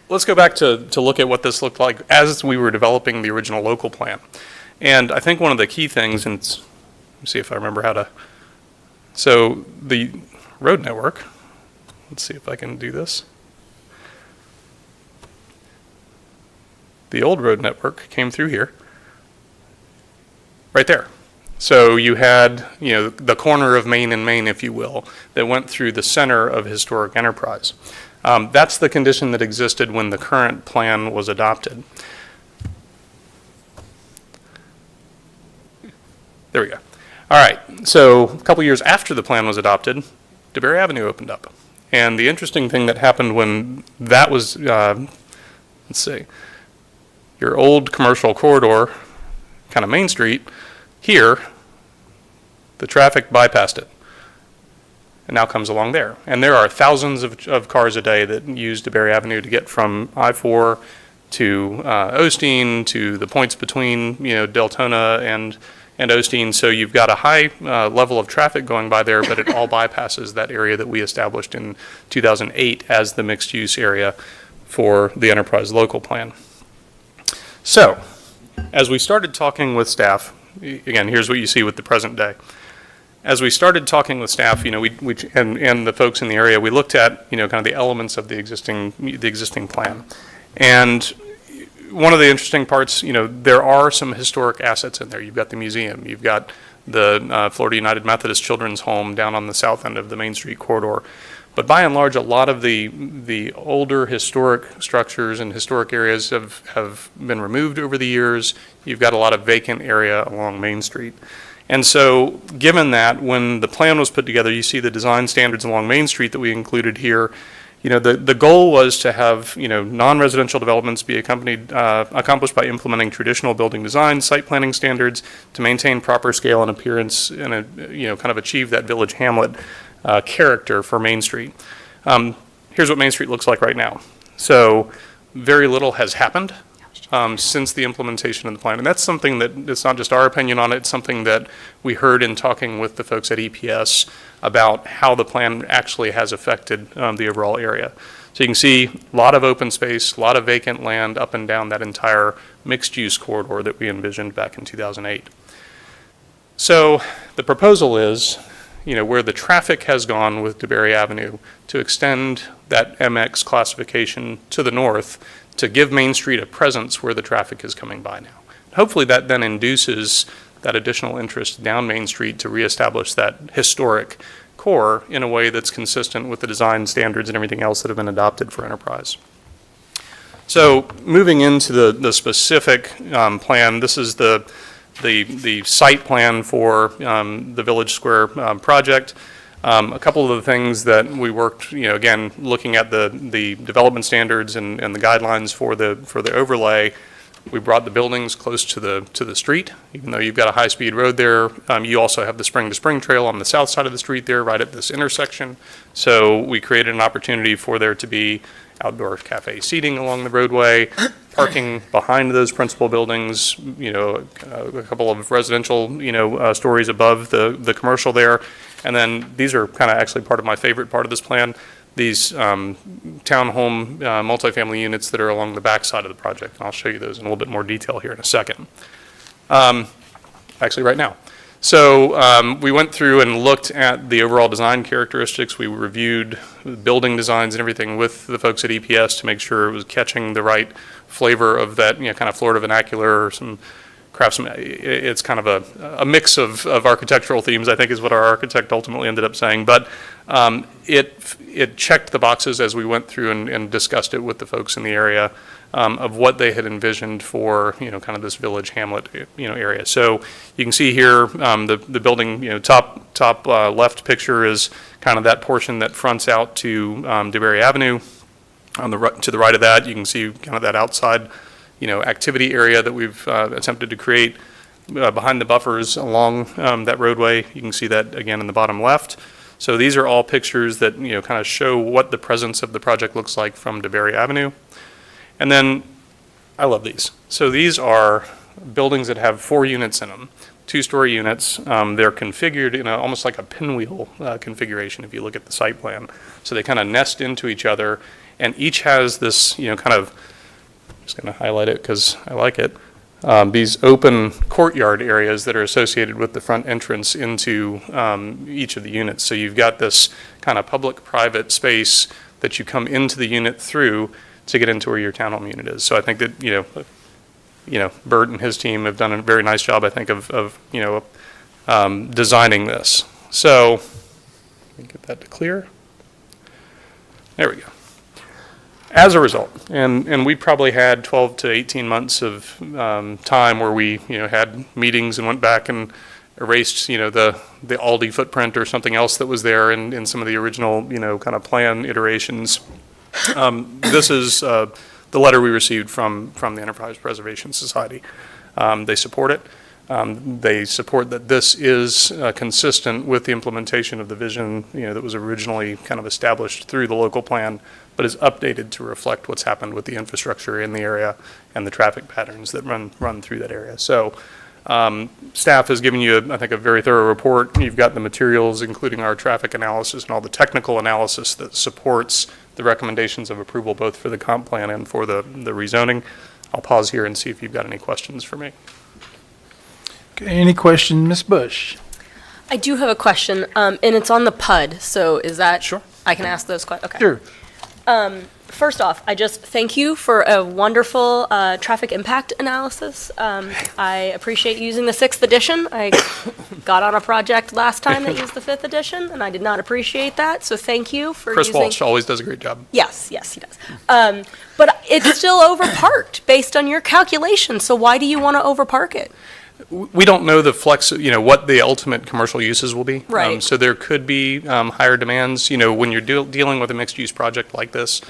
let's go back to look at what this looked like as we were developing the original local plan. And I think one of the key things, and let me see if I remember how to, so the road network, let's see if I can do this. The old road network came through here, right there. So you had, the corner of Main and Main, if you will, that went through the center of historic enterprise. That's the condition that existed when the current plan was adopted. There we go. All right, so a couple years after the plan was adopted, DeBerry Avenue opened up. And the interesting thing that happened when that was, let's see, your old commercial corridor, kind of Main Street, here, the traffic bypassed it and now comes along there. And there are thousands of cars a day that use DeBerry Avenue to get from I-4 to Osteen to the points between, Deltona and Osteen. So you've got a high level of traffic going by there, but it all bypasses that area that we established in 2008 as the mixed-use area for the enterprise local plan. So, as we started talking with staff, again, here's what you see with the present day. As we started talking with staff, and the folks in the area, we looked at, kind of the elements of the existing plan. And one of the interesting parts, there are some historic assets in there. You've got the museum, you've got the Florida United Methodist Children's Home down on the south end of the Main Street corridor. But by and large, a lot of the older historic structures and historic areas have been removed over the years. You've got a lot of vacant area along Main Street. And so given that, when the plan was put together, you see the design standards along Main Street that we included here. The goal was to have, non-residential developments be accomplished by implementing traditional building design, site planning standards to maintain proper scale and appearance and, kind of achieve that village hamlet character for Main Street. Here's what Main Street looks like right now. So very little has happened since the implementation of the plan. And that's something that, it's not just our opinion on it, it's something that we heard in talking with the folks at EPS about how the plan actually has affected the overall area. So you can see a lot of open space, a lot of vacant land up and down that entire mixed-use corridor that we envisioned back in 2008. So the proposal is, where the traffic has gone with DeBerry Avenue, to extend that MX classification to the north to give Main Street a presence where the traffic is coming by now. Hopefully that then induces that additional interest down Main Street to reestablish that historic core in a way that's consistent with the design standards and everything else that have been adopted for enterprise. So moving into the specific plan, this is the site plan for the Village Square project. A couple of the things that we worked, again, looking at the development standards and the guidelines for the overlay. We brought the buildings close to the street, even though you've got a high-speed road there. You also have the spring-to-spring trail on the south side of the street there, right at this intersection. So we created an opportunity for there to be outdoor cafe seating along the roadway, parking behind those principal buildings, a couple of residential, stories above the commercial there. And then these are kind of actually part of my favorite part of this plan, these townhome multifamily units that are along the back side of the project. And I'll show you those in a little bit more detail here in a second. Actually, right now. So we went through and looked at the overall design characteristics. We reviewed building designs and everything with the folks at EPS to make sure it was catching the right flavor of that, kind of Florida vernacular or some craftsman. It's kind of a mix of architectural themes, I think is what our architect ultimately ended up saying. But it checked the boxes as we went through and discussed it with the folks in the area. Of what they had envisioned for, kind of this village hamlet, area. So you can see here, the building, top left picture is kind of that portion that fronts out to DeBerry Avenue. To the right of that, you can see kind of that outside, activity area that we've attempted to create behind the buffers along that roadway. You can see that again in the bottom left. So these are all pictures that, kind of show what the presence of the project looks like from DeBerry Avenue. And then, I love these. So these are buildings that have 4 units in them, 2-story units. They're configured in almost like a pinwheel configuration if you look at the site plan. So they kind of nest into each other, and each has this, kind of, I'm just going to highlight it because I like it, these open courtyard areas that are associated with the front entrance into each of the units. So you've got this kind of public-private space that you come into the unit through to get into where your townhome unit is. So I think that, Bert and his team have done a very nice job, I think, of designing this. So, let me get that to clear. There we go. As a result, and we probably had 12 to 18 months of time where we, had meetings and went back and erased, the Aldi footprint or something else that was there in some of the original, kind of plan iterations. This is the letter we received from the Enterprise Preservation Society. They support it. They support that this is consistent with the implementation of the vision, that was originally kind of established through the local plan, but is updated to reflect what's happened with the infrastructure in the area and the traffic patterns that run through that area. So staff has given you, I think, a very thorough report. You've got the materials, including our traffic analysis and all the technical analysis that supports the recommendations of approval, both for the comp plan and for the rezoning. I'll pause here and see if you've got any questions for me. Okay, any question, Ms. Bush? I do have a question, and it's on the PUD, so is that? Sure. I can ask those questions? Okay. Sure. First off, I just thank you for a wonderful traffic impact analysis. I appreciate using the 6th edition. I got on a project last time that used the 5th edition, and I did not appreciate that, so thank you for Chris using... Walsh always does a great job. Yes, he does. But it's still overparked based on your calculations, so why do you want to overpark it? We don't know the flex, what the ultimate commercial uses will be. Right. So there could be higher demands. When you're dealing with a mixed-use project like this,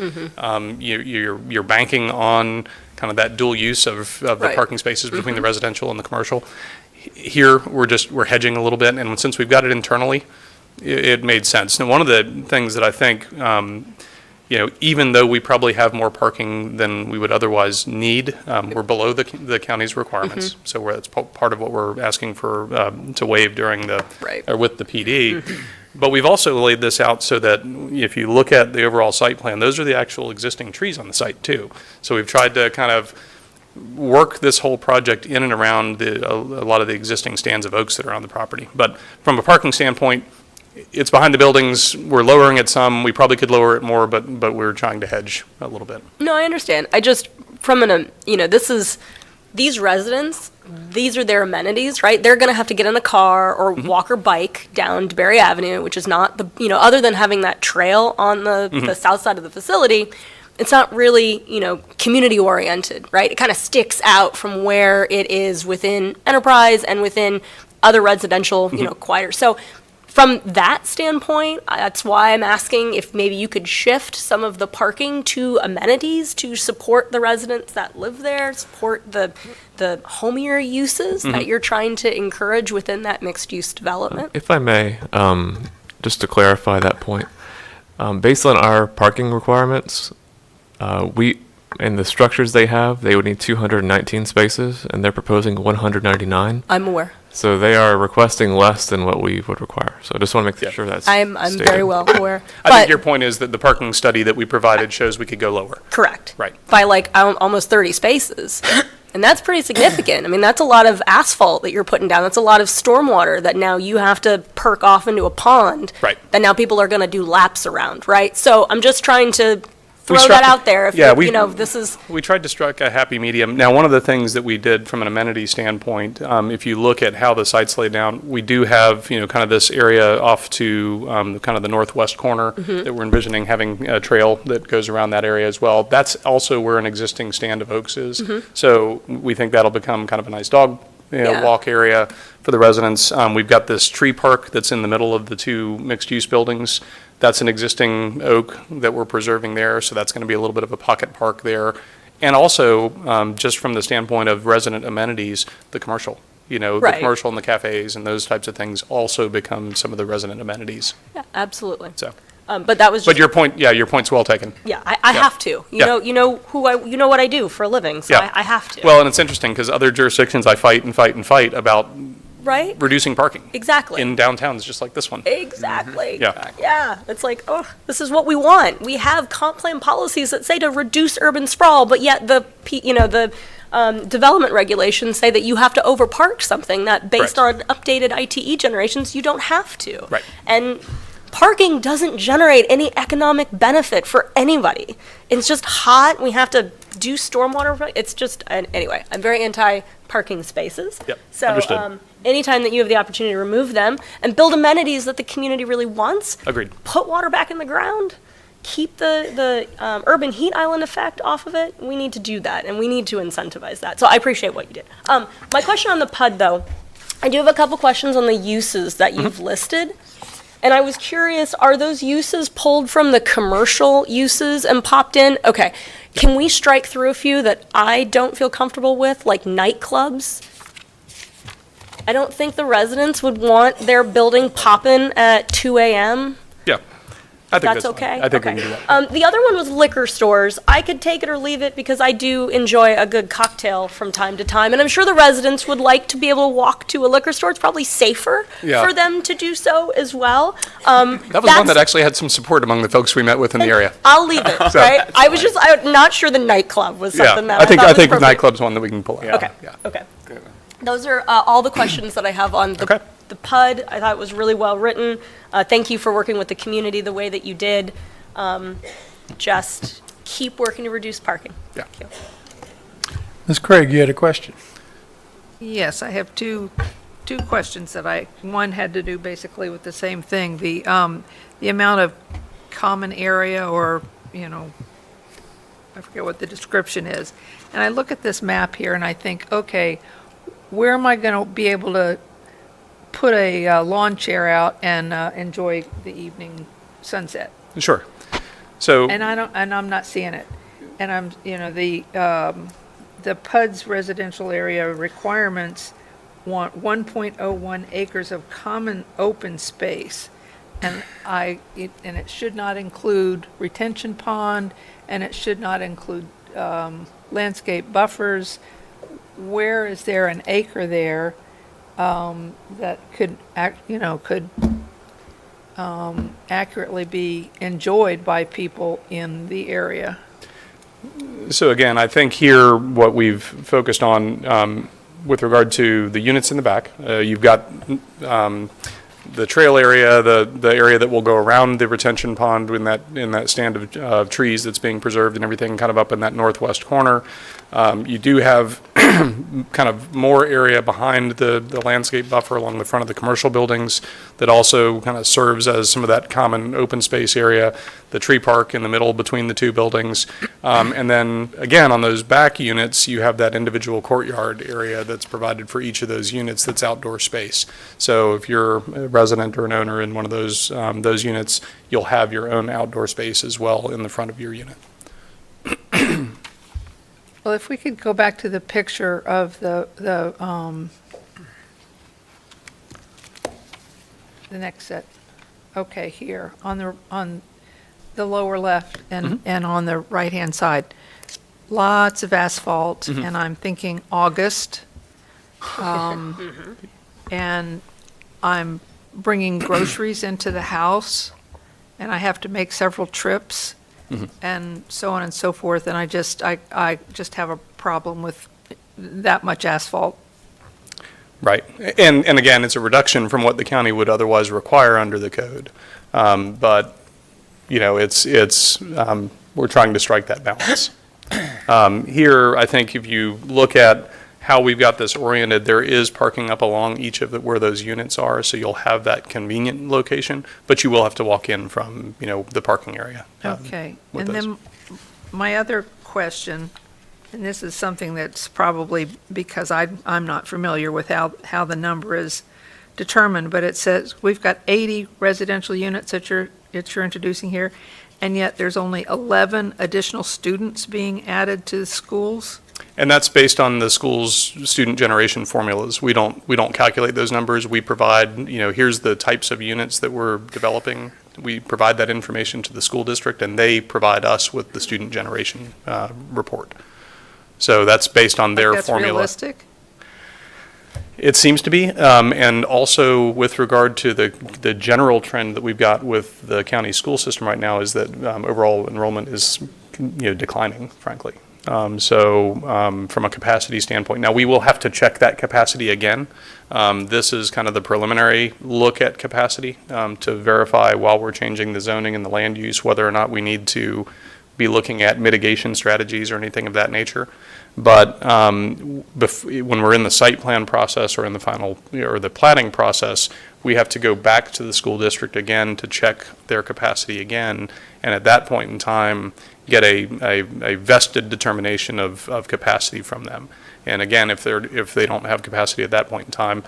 you're banking on kind of that dual use of the Right. parking spaces between the residential and the commercial. Here, we're hedging a little bit, and since we've got it internally, it made sense. And one of the things that I think, even though we probably have more parking than we would otherwise need, we're below the county's requirements. So that's part of what we're asking for to waive during or with the PD. But we've also laid this out so that if you look at the overall site plan, those are the actual existing trees on the site too. So we've tried to kind of work this whole project in and around a lot of the existing stands of oaks that are on the property. But from a parking standpoint, it's behind the buildings. We're lowering it some. We probably could lower it more, but we're trying to hedge a little bit. No, I understand. I just, these residents, these are their amenities, right? They're going to have to get in a car or walk or bike down DeBerry Avenue, which is not other than having that trail on the south side of the facility, it's not really, community oriented, right? It kind of sticks out from where it is within Enterprise and within other residential, quieter. So from that standpoint, that's why I'm asking if maybe you could shift some of the parking to amenities to support the residents that live there, support the homier uses that you're trying to encourage within that mixed-use development. If I may, just to clarify that point, based on our parking requirements, we in the structures they have, they would need 219 spaces, and they're proposing 199. I'm aware. So they are requesting less than what we would require. So I just want to make sure that's I'm stated. very well aware. I think your point is that the parking study that we provided shows we could go lower. Correct. Right. By like almost 30 spaces. And that's pretty significant. I mean, that's a lot of asphalt that you're putting down. That's a lot of stormwater that now you have to perk off into a pond. Right. That now people are going to do laps around, right? So I'm just trying to throw struck- that out there. If yeah, this is. We tried to strike a happy medium. Now, one of the things that we did from an amenity standpoint, if you look at how the site's laid down, we do have, kind of this area off to kind of the northwest corner that we're envisioning having a trail that goes around that area as well. That's also where an existing stand of oaks is. So we think that'll become kind of a nice dog walk area for the residents. We've got this tree park that's in the middle of the two mixed-use buildings. That's an existing oak that we're preserving there, so that's going to be a little bit of a pocket park there. And also, just from the standpoint of resident amenities, the commercial, the commercial and the cafes and those types of things also become some of the resident amenities. Yeah, absolutely. So, but that was just. but your point's well taken. Yeah, I have to. You know what I do for a living, so Yeah. I have to. Well, and it's interesting because other jurisdictions I fight about right? reducing parking. Exactly. In downtowns just like this one. Exactly. Yeah. Yeah. It's like, oh, this is what we want. We have comp plan policies that say to reduce urban sprawl, but yet the development regulations say that you have to overpark something that, based on updated ITE generations, you don't have to. Right. And parking doesn't generate any economic benefit for anybody. It's just hot. We have to do stormwater. It's just, anyway, I'm very anti-parking spaces. Yep. So, Understood. anytime that you have the opportunity to remove them and build amenities that the community really wants, Agreed. put water back in the ground, keep the urban heat island effect off of it, we need to do that, and we need to incentivize that. So I appreciate what you did. My question on the PUD, though, I do have a couple questions on the uses that you've listed. And I was curious, are those uses pulled from the commercial uses and popped in? Okay. Can we strike through a few that I don't feel comfortable with, like nightclubs? I don't think the residents would want their building popping at 2 a.m. Yeah. I think That's okay? fine. I think Okay. we can do that. The other one was liquor stores. I could take it or leave it because I do enjoy a good cocktail from time to time. And I'm sure the residents would like to be able to walk to a liquor store. It's probably safer Yeah. for them to do so as well. That was one that actually had some support among the folks we met with in the area. I'll leave it, So- right? I'm not sure the nightclub was something that I think thought was the appropriate. nightclub's one that we can pull out. Okay, okay. Those are all the questions that I have on the PUD. I thought it was really well written. Thank you for working with the community the way that you did. Just keep working to reduce parking. Yeah. Thank you. Ms. Craig, you had a question? Yes, I have two questions that one had to do basically with the same thing. The amount of common area, or, I forget what the description is. And I look at this map here and I think, okay, where am I going to be able to put a lawn chair out and enjoy the evening sunset? Sure. So. And I'm not seeing it. And I'm, the PUD's residential area requirements want 1.01 acres of common open space. And it should not include retention pond, and it should not include landscape buffers. Where is there an acre there that could accurately be enjoyed by people in the area? So again, I think here what we've focused on with regard to the units in the back, you've got the trail area, the area that will go around the retention pond in that stand of trees that's being preserved and everything kind of up in that northwest corner. You do have kind of more area behind the landscape buffer along the front of the commercial buildings that also kind of serves as some of that common open space area, the tree park in the middle between the two buildings. And then again, on those back units, you have that individual courtyard area that's provided for each of those units that's outdoor space. So if you're a resident or an owner in one of those units, you'll have your own outdoor space as well in the front of your unit. Well, if we could go back to the picture of the next set. Okay, here on the lower left and on the right-hand side. lots of asphalt, and I'm thinking August. And I'm bringing groceries into the house, and I have to make several trips, and so on and so forth, and I just have a problem with that much asphalt. Right. And again, it's a reduction from what the county would otherwise require under the code. But, you know, we're trying to strike that balance. Here, I think if you look at how we've got this oriented, there is parking up along each of where those units are, so you'll have that convenient location, but you will have to walk in from, you know, the parking area. Okay. with And those. then my other question, and this is something that's probably because I'm not familiar with how the number is determined, but it says we've got 80 residential units that you're introducing here, and yet there's only 11 additional students being added to the schools? And that's based on the school's student generation formulas. We don't calculate those numbers. We provide, you know, here's the types of units that we're developing. We provide that information to the school district, and they provide us with the student generation report. So that's based on their formula. That's realistic? It seems to be, and also with regard to the general trend that we've got with the county school system right now is that overall enrollment is, you know, declining, frankly. From a capacity standpoint, now we will have to check that capacity again. This is kind of the preliminary look at capacity to verify while we're changing the zoning and the land use whether or not we need to be looking at mitigation strategies or anything of that nature. But when we're in the site plan process or in the final or the planning process, we have to go back to the school district again to check their capacity again, and at that point in time get a vested determination of capacity from them. And again, if they don't have capacity at that point in time,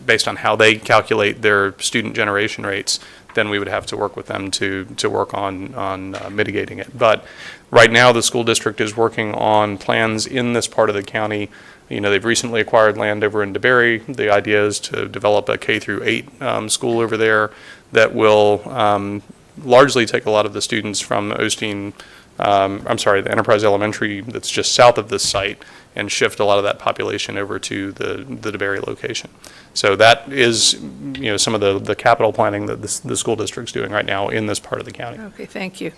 based on how they calculate their student generation rates, then we would have to work with them to work on mitigating it. But right now, the school district is working on plans in this part of the county. You know, they've recently acquired land over in DeBerry. The idea is to develop a K through 8 school over there that will largely take a lot of the students from Osteen, the Enterprise Elementary that's just south of this site, and shift a lot of that population over to the DeBerry location. So that is, you know, some of the capital planning that the school district's doing right now in this part of the county. Okay, thank you.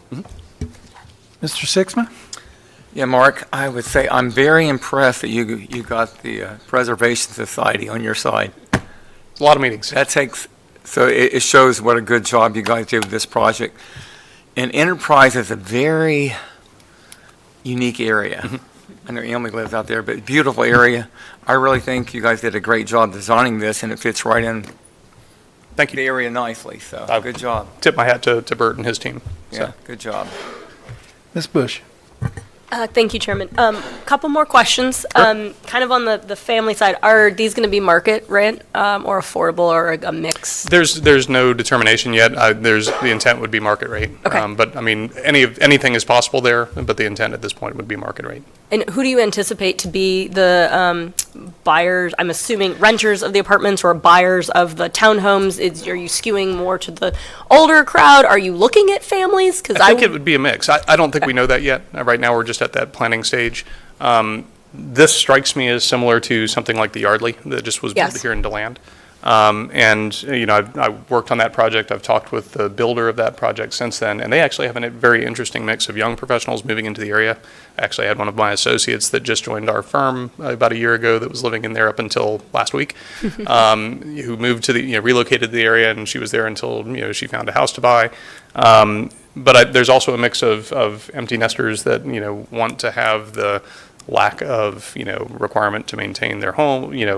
Mr. Sixman? Yeah, Mark, I would say I'm very impressed that you got the Preservation Society on your side. A lot of meetings. So it shows what a good job you guys did with this project. And Enterprise is a very unique area. I know Emily lives out there, but beautiful area. I really think you guys did a great job designing this, and it fits right in Thank you. the area nicely, so good job. Tip my hat to Bert and his team. Yeah, good job. Ms. Bush? Thank you, Chairman. Couple more questions. Kind of on the family side, are these going to be market rent or affordable or a mix? There's no determination yet. The intent would be market rate. Okay. But I mean, anything is possible there, but the intent at this point would be market rate. And who do you anticipate to be the buyers? I'm assuming renters of the apartments or buyers of the townhomes. Are you skewing more to the older crowd? Are you looking at families? Because I think it would be a mix. I don't think we know that yet. Right now, we're just at that planning stage. This strikes me as similar to something like the Yardley that just was built here in DeLand. And, you know, I've worked on that project. I've talked with the builder of that project since then, and they actually have a very interesting mix of young professionals moving into the area. I actually had one of my associates that just joined our firm about a year ago that was living in there up until last week, who moved to relocated to the area, and she was there until, you know, she found a house to buy. But there's also a mix of empty nesters that, you know, want to have the lack of, you know, requirement to maintain their home, you know,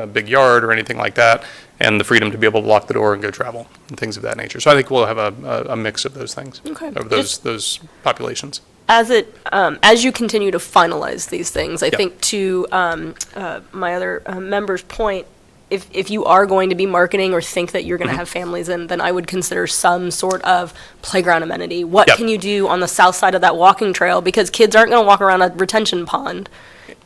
a big yard or anything like that, and the freedom to be able to lock the door and go travel and things of that nature. So I think we'll have a mix of those things, of those populations. As you continue to finalize these things, I think to my other member's point, if you are going to be marketing or think that you're going to have families in, then I would consider some sort of playground amenity. What can you do on the south side of that walking trail? Because kids aren't going to walk around a retention pond.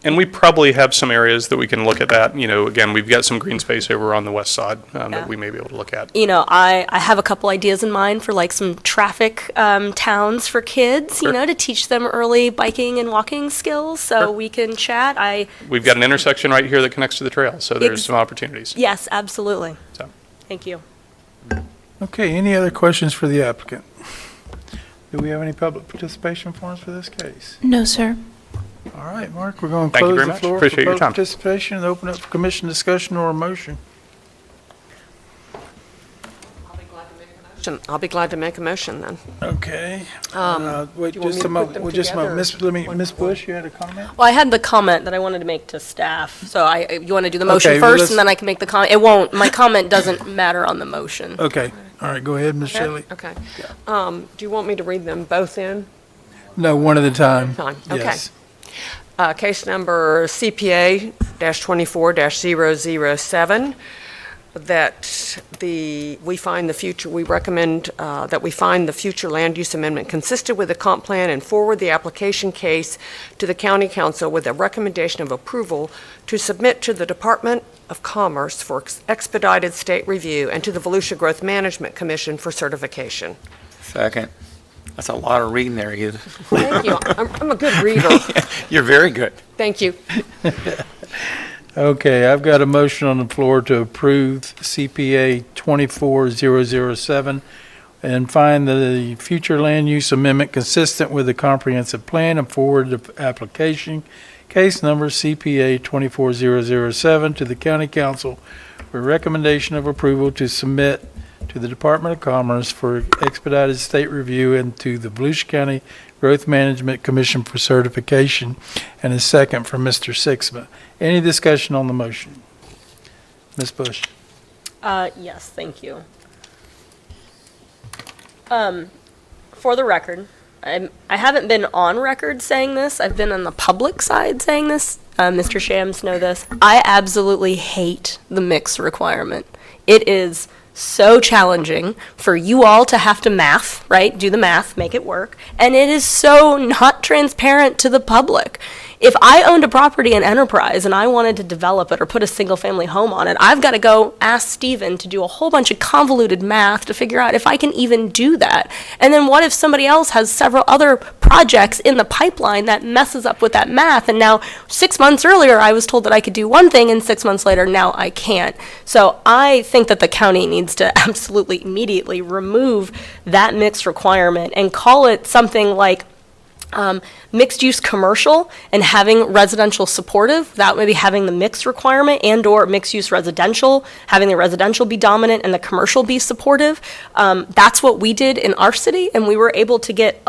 And we probably have some areas that we can look at that. Again, we've got some green space over on the west side that we may be able to look at. I have a couple ideas in mind for like some traffic towns for kids, Sure. to teach them early biking and walking skills. So Sure. we can chat. We've got an intersection right here that connects to the trail, so there's some opportunities. Yes, absolutely. So. Thank you. Okay, any other questions for the applicant? Do we have any public participation forms for this case? No, sir. All right, Mark, we're going to Thank you close very the much. floor for Appreciate your public time. participation and open up for commission discussion or a motion. I'll be glad to make a motion then. Okay. Wait do you want me just a to put moment. them Wait just a moment. together? Miss Bush, you had a comment? Well, I had the comment that I wanted to make to staff. So you want to do the motion Okay, well, first, let's- and then I can make the comment. It won't. My comment doesn't matter on the motion. Okay, all right, go ahead, Ms. Shelley. Okay. Do you want me to read them both in? No, one at a time. Time, okay. Yes. Case number CPA-24-007, we recommend that we find the future land use amendment consistent with the comp plan and forward the application case to the county council with a recommendation of approval to submit to the Department of Commerce for expedited state review and to the Volusia Growth Management Commission for certification. Second. That's a lot of reading there, Edith. Thank you. I'm a good reader. You're very good. Thank you. Okay, I've got a motion on the floor to approve CPA 24007 and find the future land use amendment consistent with the comprehensive plan and forward the application, case number CPA 24007 to the county council for recommendation of approval to submit to the Department of Commerce for expedited state review and to the Volusia County Growth Management Commission for certification, and a second from Mr. Sixma. Any discussion on the motion? Ms. Bush? Yes, thank you. For the record, I haven't been on record saying this. I've been on the public side saying this. Mr. Shams know this. I absolutely hate the mix requirement. It is so challenging for you all to have to math, right? Do the math, make it work. And it is so not transparent to the public. If I owned a property in Enterprise and I wanted to develop it or put a single family home on it, I've got to go ask Steven to do a whole bunch of convoluted math to figure out if I can even do that. And then what if somebody else has several other projects in the pipeline that messes up with that math? And now 6 months earlier, I was told that I could do one thing, and 6 months later, now I can't. So I think that the county needs to absolutely immediately remove that mix requirement and call it something like mixed-use commercial and having residential supportive, without maybe having the mixed requirement, and/or mixed-use residential, having the residential be dominant and the commercial be supportive. That's what we did in our city, and we were able to get,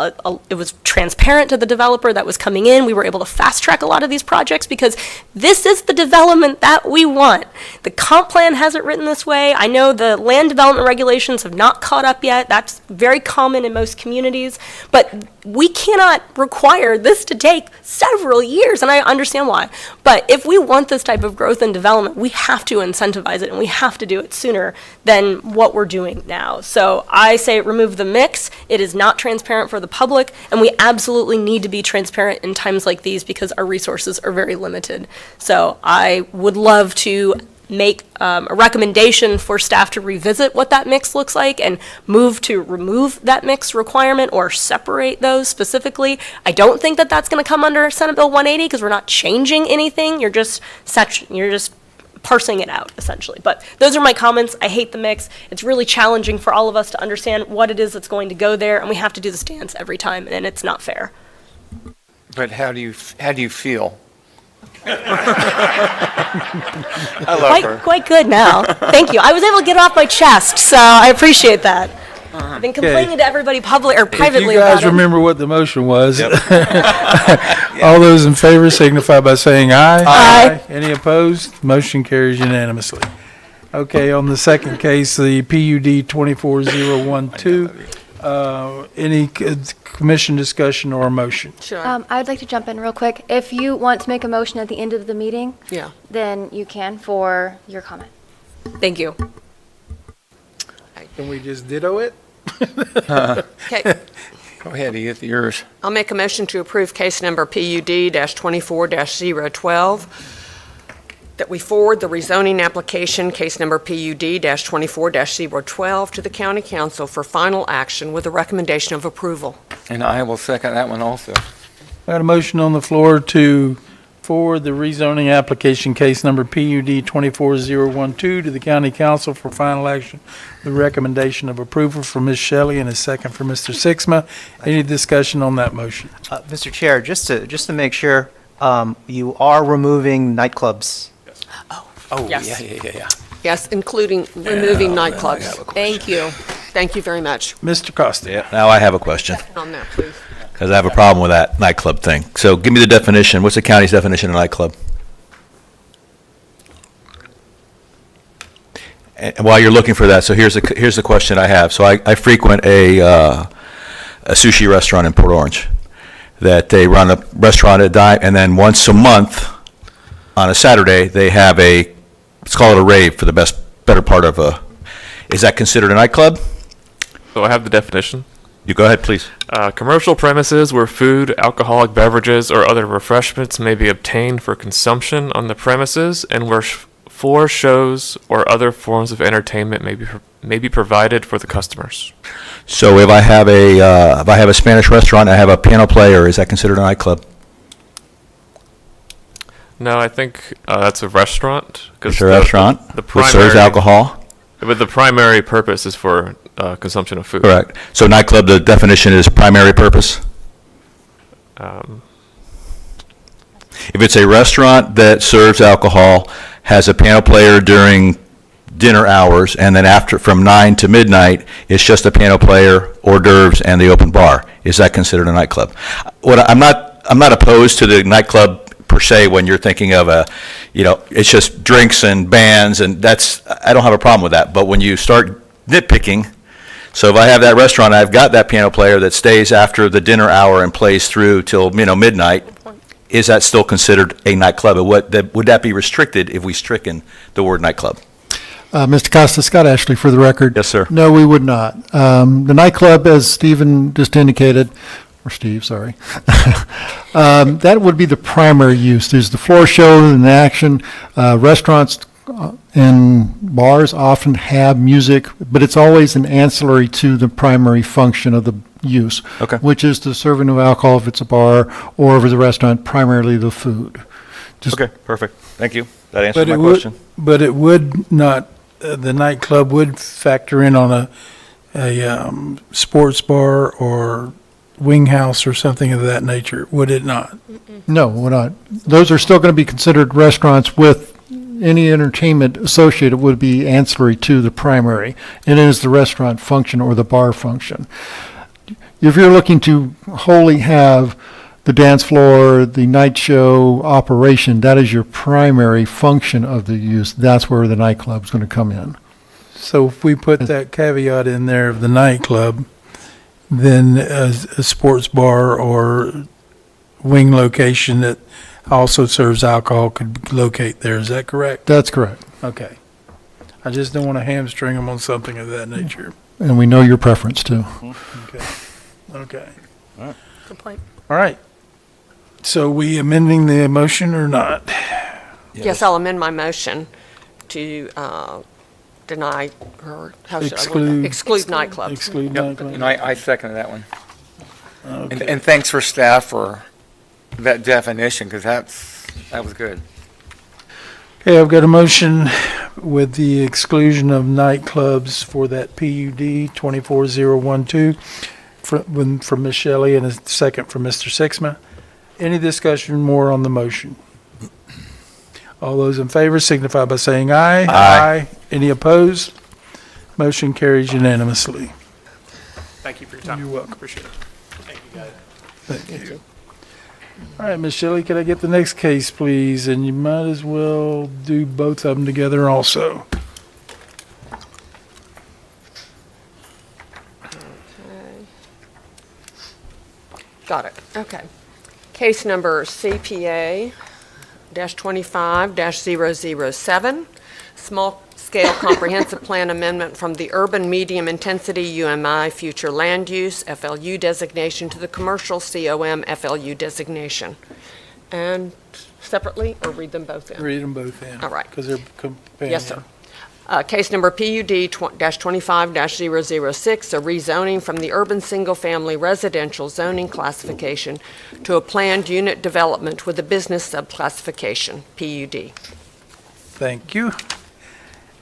it was transparent to the developer that was coming in. We were able to fast-track a lot of these projects because this is the development that we want. The comp plan has it written this way. I know the land development regulations have not caught up yet. That's very common in most communities, but we cannot require this to take several years, and I understand why. But if we want this type of growth and development, we have to incentivize it, and we have to do it sooner than what we're doing now. So I say remove the mix. It is not transparent for the public, and we absolutely need to be transparent in times like these because our resources are very limited. So I would love to make a recommendation for staff to revisit what that mix looks like and move to remove that mix requirement or separate those specifically. I don't think that that's going to come under Senate Bill 180 because we're not changing anything. You're just parsing it out, essentially. But those are my comments. I hate the mix. It's really challenging for all of us to understand what it is that's going to go there, and we have to do this dance every time, and it's not fair. But how do you feel? I love her. Quite good now. Thank you. I was able to get it off my chest, so I appreciate that. I've been complaining to everybody publicly or privately If you about guys it. remember what the motion was, all those in favor signify by saying aye. Aye. Any opposed? Motion carries unanimously. Okay, on the second case, the PUD 24012, any commission discussion or motion? Sure. I would like to jump in real quick. If you want to make a motion at the end of the meeting, Yeah. then you can for your comment. Thank you. Can we just ditto it? Okay. Go ahead, Edith, yours. I'll make a motion to approve case number PUD-24-012, that we forward the rezoning application, case number PUD-24-012, to the county council for final action with a recommendation of approval. And I will second that one also. I got a motion on the floor to forward the rezoning application case number PUD 24012 to the county council for final action. The recommendation of approval for Ms. Shelley and a second for Mr. Sixma. Any discussion on that motion? Mr. Chair, just to make sure, you are removing nightclubs. Oh, Yes. yeah. Yes, including removing nightclubs. Thank you. Thank you very much. Mr. Costa. Yeah, now I have a question, On that, please. because I have a problem with that nightclub thing. So give me the definition. What's the county's definition of nightclub? And while you're looking for that, so here's the question I have. So I frequent a sushi restaurant in Port Orange, that they run a restaurant at dime, and then once a month, on a Saturday, they have let's call it a rave for the better part of is that considered a nightclub? So I have the definition. You go ahead, please. Commercial premises where food, alcoholic beverages, or other refreshments may be obtained for consumption on the premises, and where floor shows or other forms of entertainment may be provided for the customers. So if I have a Spanish restaurant, I have a piano player, is that considered a nightclub? No, I think that's a restaurant. It's a restaurant The which serves alcohol? But the primary purpose is for consumption of food. Correct. So nightclub, the definition is primary purpose? If it's a restaurant that serves alcohol, has a piano player during dinner hours, and then from 9 to midnight, it's just a piano player, hors d'oeuvres, and the open bar, is that considered a nightclub? I'm not opposed to the nightclub per se when you're thinking of it's just drinks and bands, and I don't have a problem with that. But when you start nitpicking, so if I have that restaurant, I've got that piano player that stays after the dinner hour and plays through till, midnight, is that still considered a nightclub? Would that be restricted if we stricken the word nightclub? Mr. Costa, Scott Ashley for the record. Yes, sir. No, we would not. The nightclub, as Stephen just indicated, or Steve, sorry, that would be the primary use. There's the floor show and the action. Restaurants and bars often have music, but it's always an ancillary to the primary function of the use, Okay. which is the serving of alcohol if it's a bar, or if it's a restaurant, primarily the food. Okay, perfect. Thank you. That answers my question. But it would not, the nightclub would factor in on a sports bar or wing house or something of that nature, would it not? No, we're not. Those are still going to be considered restaurants with any entertainment associated would be ancillary to the primary. It is the restaurant function or the bar function. If you're looking to wholly have the dance floor, the night show operation, that is your primary function of the use. That's where the nightclub's going to come in. So if we put that caveat in there of the nightclub, then a sports bar or wing location that also serves alcohol could locate there. Is that correct? That's correct. Okay. I just don't want to hamstring them on something of that nature. And we know your preference too. Okay. Good point. All right. So we amending the motion or not? Yes, I'll amend my motion to deny, or how should I word that? Exclude nightclubs. Exclude Yep, nightclub. and I seconded that one. Okay. And thanks for staff for that definition, because that was good. Okay, I've got a motion with the exclusion of nightclubs for that PUD 24012 from Ms. Shelley and a second from Mr. Sixma. Any discussion more on the motion? All those in favor signify by saying aye. Aye. Any opposed? Motion carries unanimously. Thank you for your time. You're welcome. Appreciate it. Thank you, guys. Thank you. All right, Ms. Shelley, could I get the next case, please? And you might as well do both of them together also. Got it, okay. Case number CPA-25-007, Scale Comprehensive Plan Amendment from the Urban Medium Intensity UMI Future Land Use FLU designation to the Commercial COM FLU designation. And separately, or read them both in? Read them both in. All right. Because they're companion. Yes, sir. Case number PUD-25-006, a rezoning from the urban single-family residential zoning classification to a planned unit development with a business subclassification, PUD. Thank you.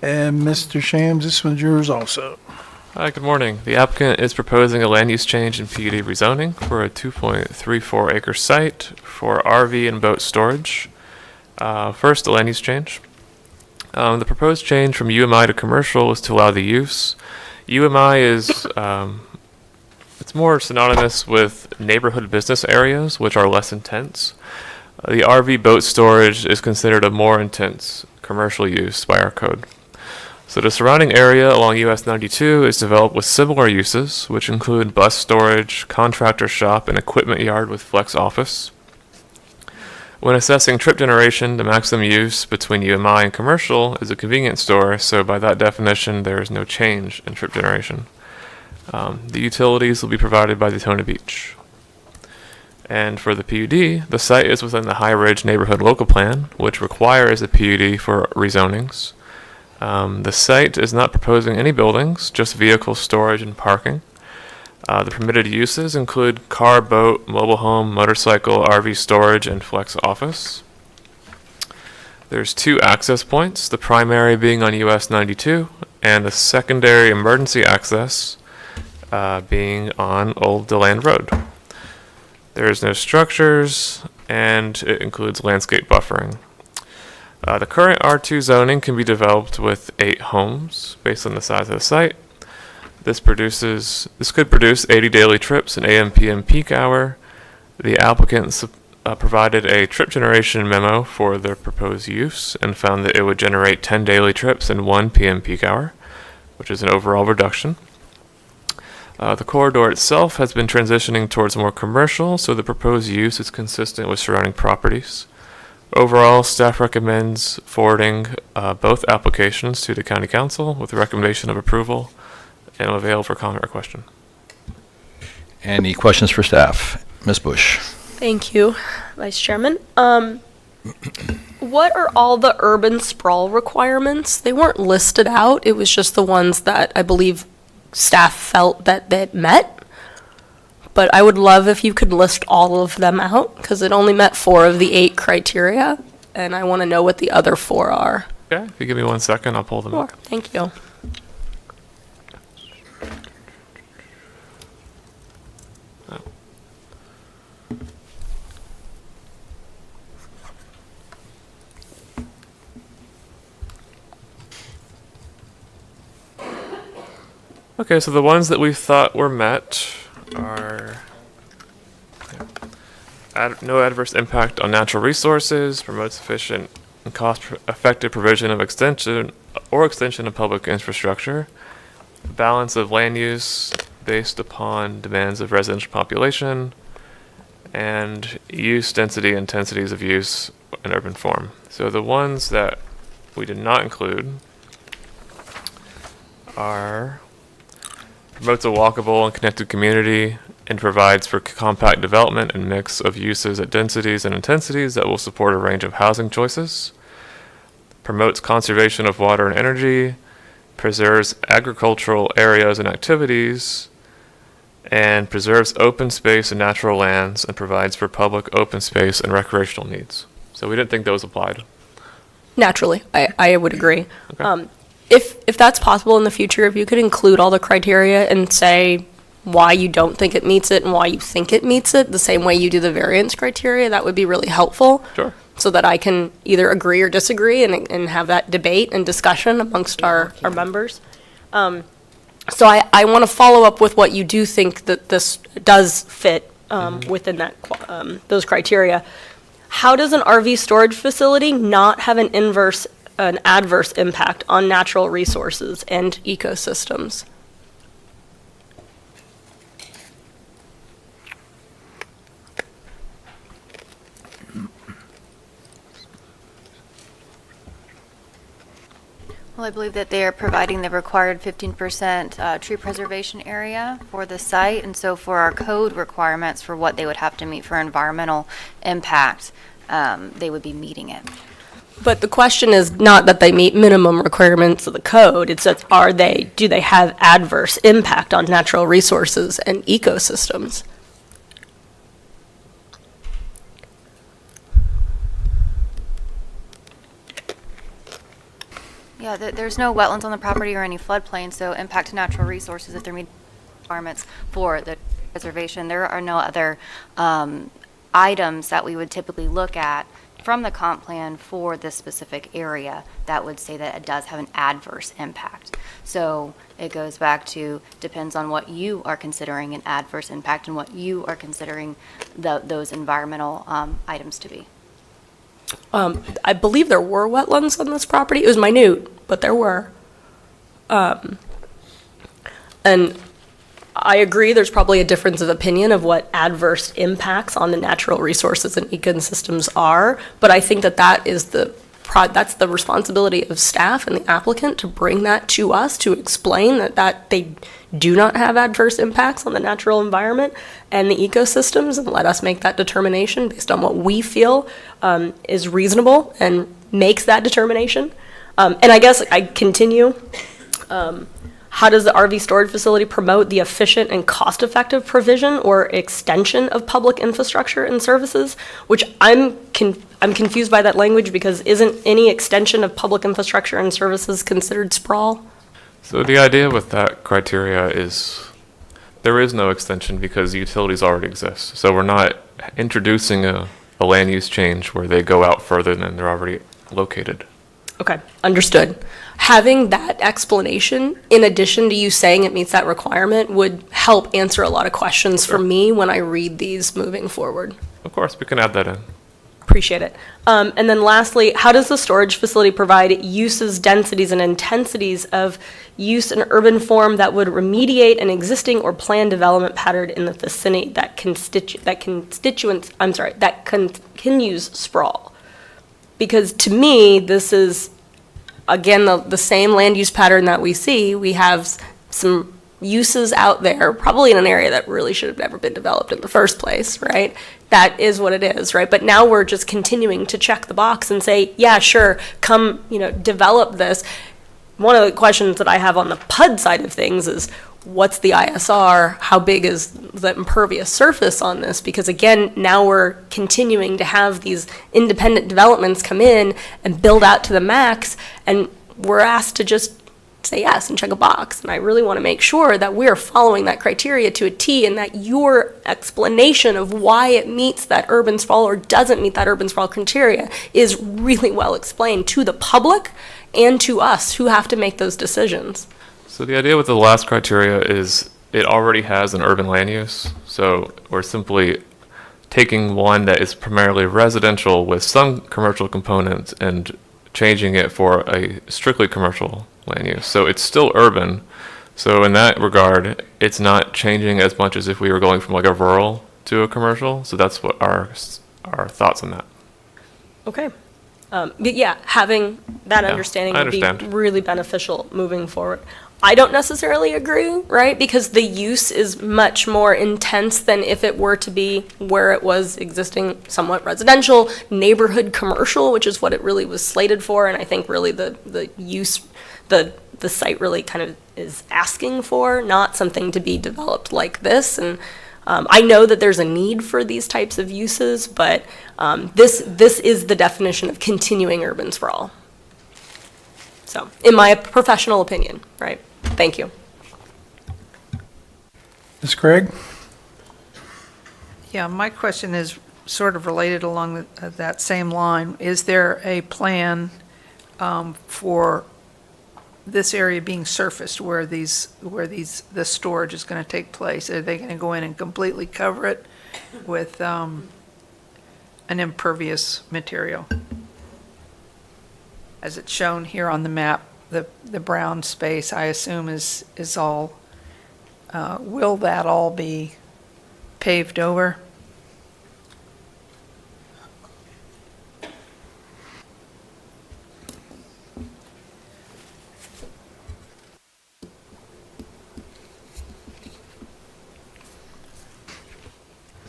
And Mr. Shams, this one's yours also. Hi, good morning. The applicant is proposing a land use change in PUD rezoning for a 2.34 acre site for RV and boat storage. First, the land use change. The proposed change from UMI to commercial is to allow the use. UMI is, it's more synonymous with neighborhood business areas, which are less intense. The RV boat storage is considered a more intense commercial use by our code. So the surrounding area along US 92 is developed with similar uses, which include bus storage, contractor shop, and equipment yard with flex office. When assessing trip generation, the maximum use between UMI and commercial is a convenience store, so by that definition, there is no change in trip generation. The utilities will be provided by Daytona Beach. And for the PUD, the site is within the High Ridge Neighborhood Local Plan, which requires a PUD for rezonings. The site is not proposing any buildings, just vehicle storage and parking. The permitted uses include car, boat, mobile home, motorcycle, RV storage, and flex office. There's 2 access points, the primary being on US 92, and the secondary emergency access being on Old DeLand Road. There's no structures, and it includes landscape buffering. The current R2 zoning can be developed with 8 homes based on the size of the site. This could produce 80 daily trips in AM/PM peak hour. The applicant provided a trip generation memo for their proposed use and found that it would generate 10 daily trips in 1 PM peak hour, which is an overall reduction. The corridor itself has been transitioning towards more commercial, so the proposed use is consistent with surrounding properties. Overall, staff recommends forwarding both applications to the County Council with a recommendation of approval, and will avail for comment or question. Any questions for staff? Ms. Bush? Thank you, Vice Chairman. What are all the urban sprawl requirements? They weren't listed out. It was just the ones that I believe staff felt that they met. But I would love if you could list all of them out, because it only met 4 of the 8 criteria, and I want to know what the other 4 are. Okay, if you give me 1 second, I'll pull them Sure, up. thank you. Okay, so the ones that we thought were met are no adverse impact on natural resources, promotes efficient and cost-effective provision of extension of public infrastructure, balance of land use based upon demands of residential population, and use density intensities of use in urban form. So the ones that we did not include are promotes a walkable and connected community and provides for compact development and mix of uses at densities and intensities that will support a range of housing choices, promotes conservation of water and energy, preserves agricultural areas and activities, and preserves open space and natural lands and provides for public open space and recreational needs. So we didn't think those applied. Naturally, I would agree. Okay. If that's possible in the future, if you could include all the criteria and say why you don't think it meets it and why you think it meets it, the same way you do the variance criteria, that would be really helpful. Sure. So that I can either agree or disagree and have that debate and discussion amongst our members. So I want to follow up with what you do think that this does fit within that those criteria. How does an RV storage facility not have an adverse impact on natural resources and ecosystems? Well, I believe that they are providing the required 15% tree preservation area for the site, and so for our code requirements for what they would have to meet for environmental impact, they would be meeting it. But the question is not that they meet minimum requirements of the code, it's that do they have adverse impact on natural resources and ecosystems? Yeah, there's no wetlands on the property or any floodplain, so impact to natural resources if they're meeting requirements for the preservation. There are no other items that we would typically look at from the comp plan for this specific area that would say that it does have an adverse impact. So it goes back to, depends on what you are considering an adverse impact and what you are considering those environmental items to be. I believe there were wetlands on this property. It was minute, but there were. And I agree, there's probably a difference of opinion of what adverse impacts on the natural resources and ecosystems are, but I think that is that's the responsibility of staff and the applicant to bring that to us, to explain that they do not have adverse impacts on the natural environment and the ecosystems, and let us make that determination based on what we feel is reasonable and makes that determination. And I guess I continue. How does the RV storage facility promote the efficient and cost-effective provision or extension of public infrastructure and services? Which I'm confused by that language, because isn't any extension of public infrastructure and services considered sprawl? So the idea with that criteria is there is no extension because utilities already exist. So we're not introducing a land use change where they go out further than they're already located. Okay, understood. Having that explanation, in addition to you saying it meets that requirement, would help answer a lot of questions for me when I read these moving forward. Of course, we can add that in. Appreciate it. And then lastly, how does the storage facility provide uses, densities, and intensities of use in urban form that would remediate an existing or planned development pattern in the vicinity that continues sprawl? Because to me, this is, again, the same land use pattern that we see. We have some uses out there, probably in an area that really should have never been developed in the first place, right? That is what it is, right? But now we're just continuing to check the box and say, yeah, sure, come, develop this. One of the questions that I have on the PUD side of things is, what's the ISR? How big is the impervious surface on this? Because again, now we're continuing to have these independent developments come in and build out to the max, and we're asked to just say yes and check a box. And I really want to make sure that we're following that criteria to a T, and that your explanation of why it meets that urban sprawl or doesn't meet that urban sprawl criteria is really well explained to the public and to us who have to make those decisions. So the idea with the last criteria is it already has an urban land use. So we're simply taking one that is primarily residential with some commercial components and changing it for a strictly commercial land use. So it's still urban. So in that regard, it's not changing as much as if we were going from like a rural to a commercial. So that's what our thoughts on that. Okay. But yeah, having that understanding would be understand. really beneficial moving forward. I don't necessarily agree, right? Because the use is much more intense than if it were to be where it was existing somewhat residential, neighborhood commercial, which is what it really was slated for. And I think really the use, the site really kind of is asking for, not something to be developed like this. And I know that there's a need for these types of uses, but this is the definition of continuing urban sprawl. So, in my professional opinion, right? Thank you. Ms. Craig? Yeah, my question is sort of related along that same line. Is there a plan for this area being surfaced where the storage is going to take place? Are they going to go in and completely cover it with an impervious material? As it's shown here on the map, the brown space, I assume, is all, will that all be paved over?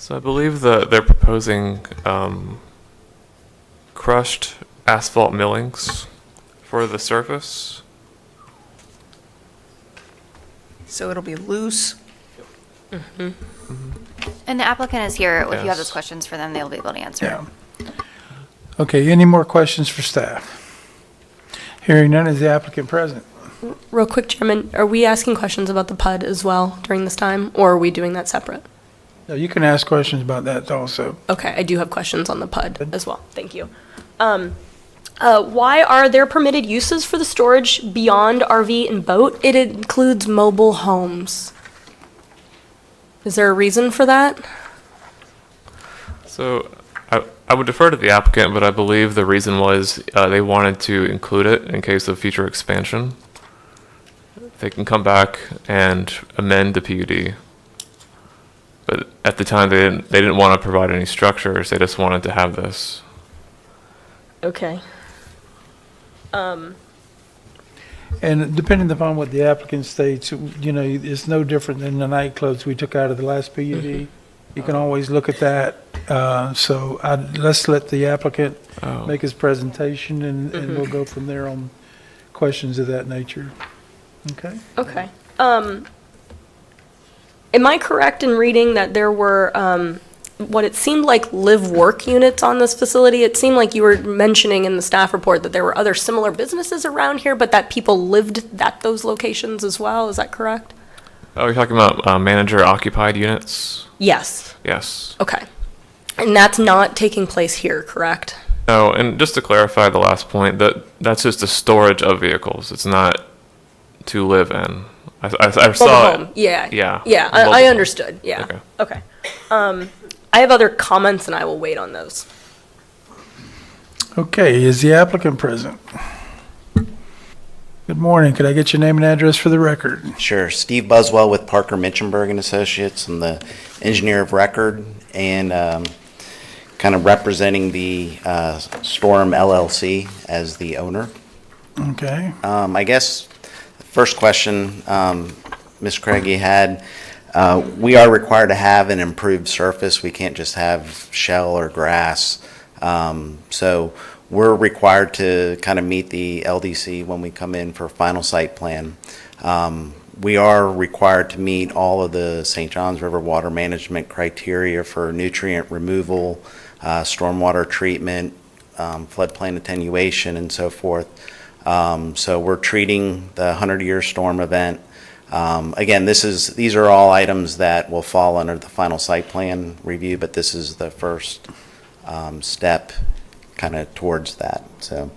So I believe that they're proposing crushed asphalt millings for the surface. So it'll be loose? And the applicant is here. If you have Yes. those questions for them, they'll be able to answer. Yeah. Okay, any more questions for staff? Hearing none, is the applicant present? Real quick, Chairman, are we asking questions about the PUD as well during this time, or are we doing that separate? No, you can ask questions about that also. Okay, I do have questions on the PUD as well. Thank you. Why are there permitted uses for the storage beyond RV and boat? It includes mobile homes. Is there a reason for that? So I would defer to the applicant, but I believe the reason was they wanted to include it in case of future expansion. They can come back and amend the PUD. But at the time, they didn't want to provide any structures. They just wanted to have this. Okay. And depending upon what the applicant states, you know, it's no different than the nightclubs we took out of the last PUD. You can always look at that. So let's let the applicant make his presentation, and we'll go from there on questions of that nature. Okay? Okay. Am I correct in reading that there were what it seemed like live-work units on this facility? It seemed like you were mentioning in the staff report that there were other similar businesses around here, but that people lived at those locations as well. Is that correct? Oh, you're talking about manager-occupied units? Yes. Yes. Okay. And that's not taking place here, correct? No, and just to clarify the last point, that's just the storage of vehicles. It's not to live in. I saw Mobile home. Yeah. Yeah. Yeah, Mobile I home. understood. Yeah. Okay. Okay. I have other comments and I will wait on those. Okay, is the applicant present? Good morning. Could I get your name and address for the record? Sure. Steve Buswell with Parker Mitchenberg and Associates. I'm the engineer of record and kind of representing the Storm LLC as the owner. Okay. I guess the first question Ms. Craigie had, we are required to have an improved surface. We can't just have shell or grass. So we're required to kind of meet the LDC when we come in for final site plan. We are required to meet all of the St. Johns River water management criteria for nutrient removal, stormwater treatment, floodplain attenuation, and so forth. So we're treating the 100-year storm event. Again, these are all items that will fall under the final site plan review, but this is the first step kind of towards that. So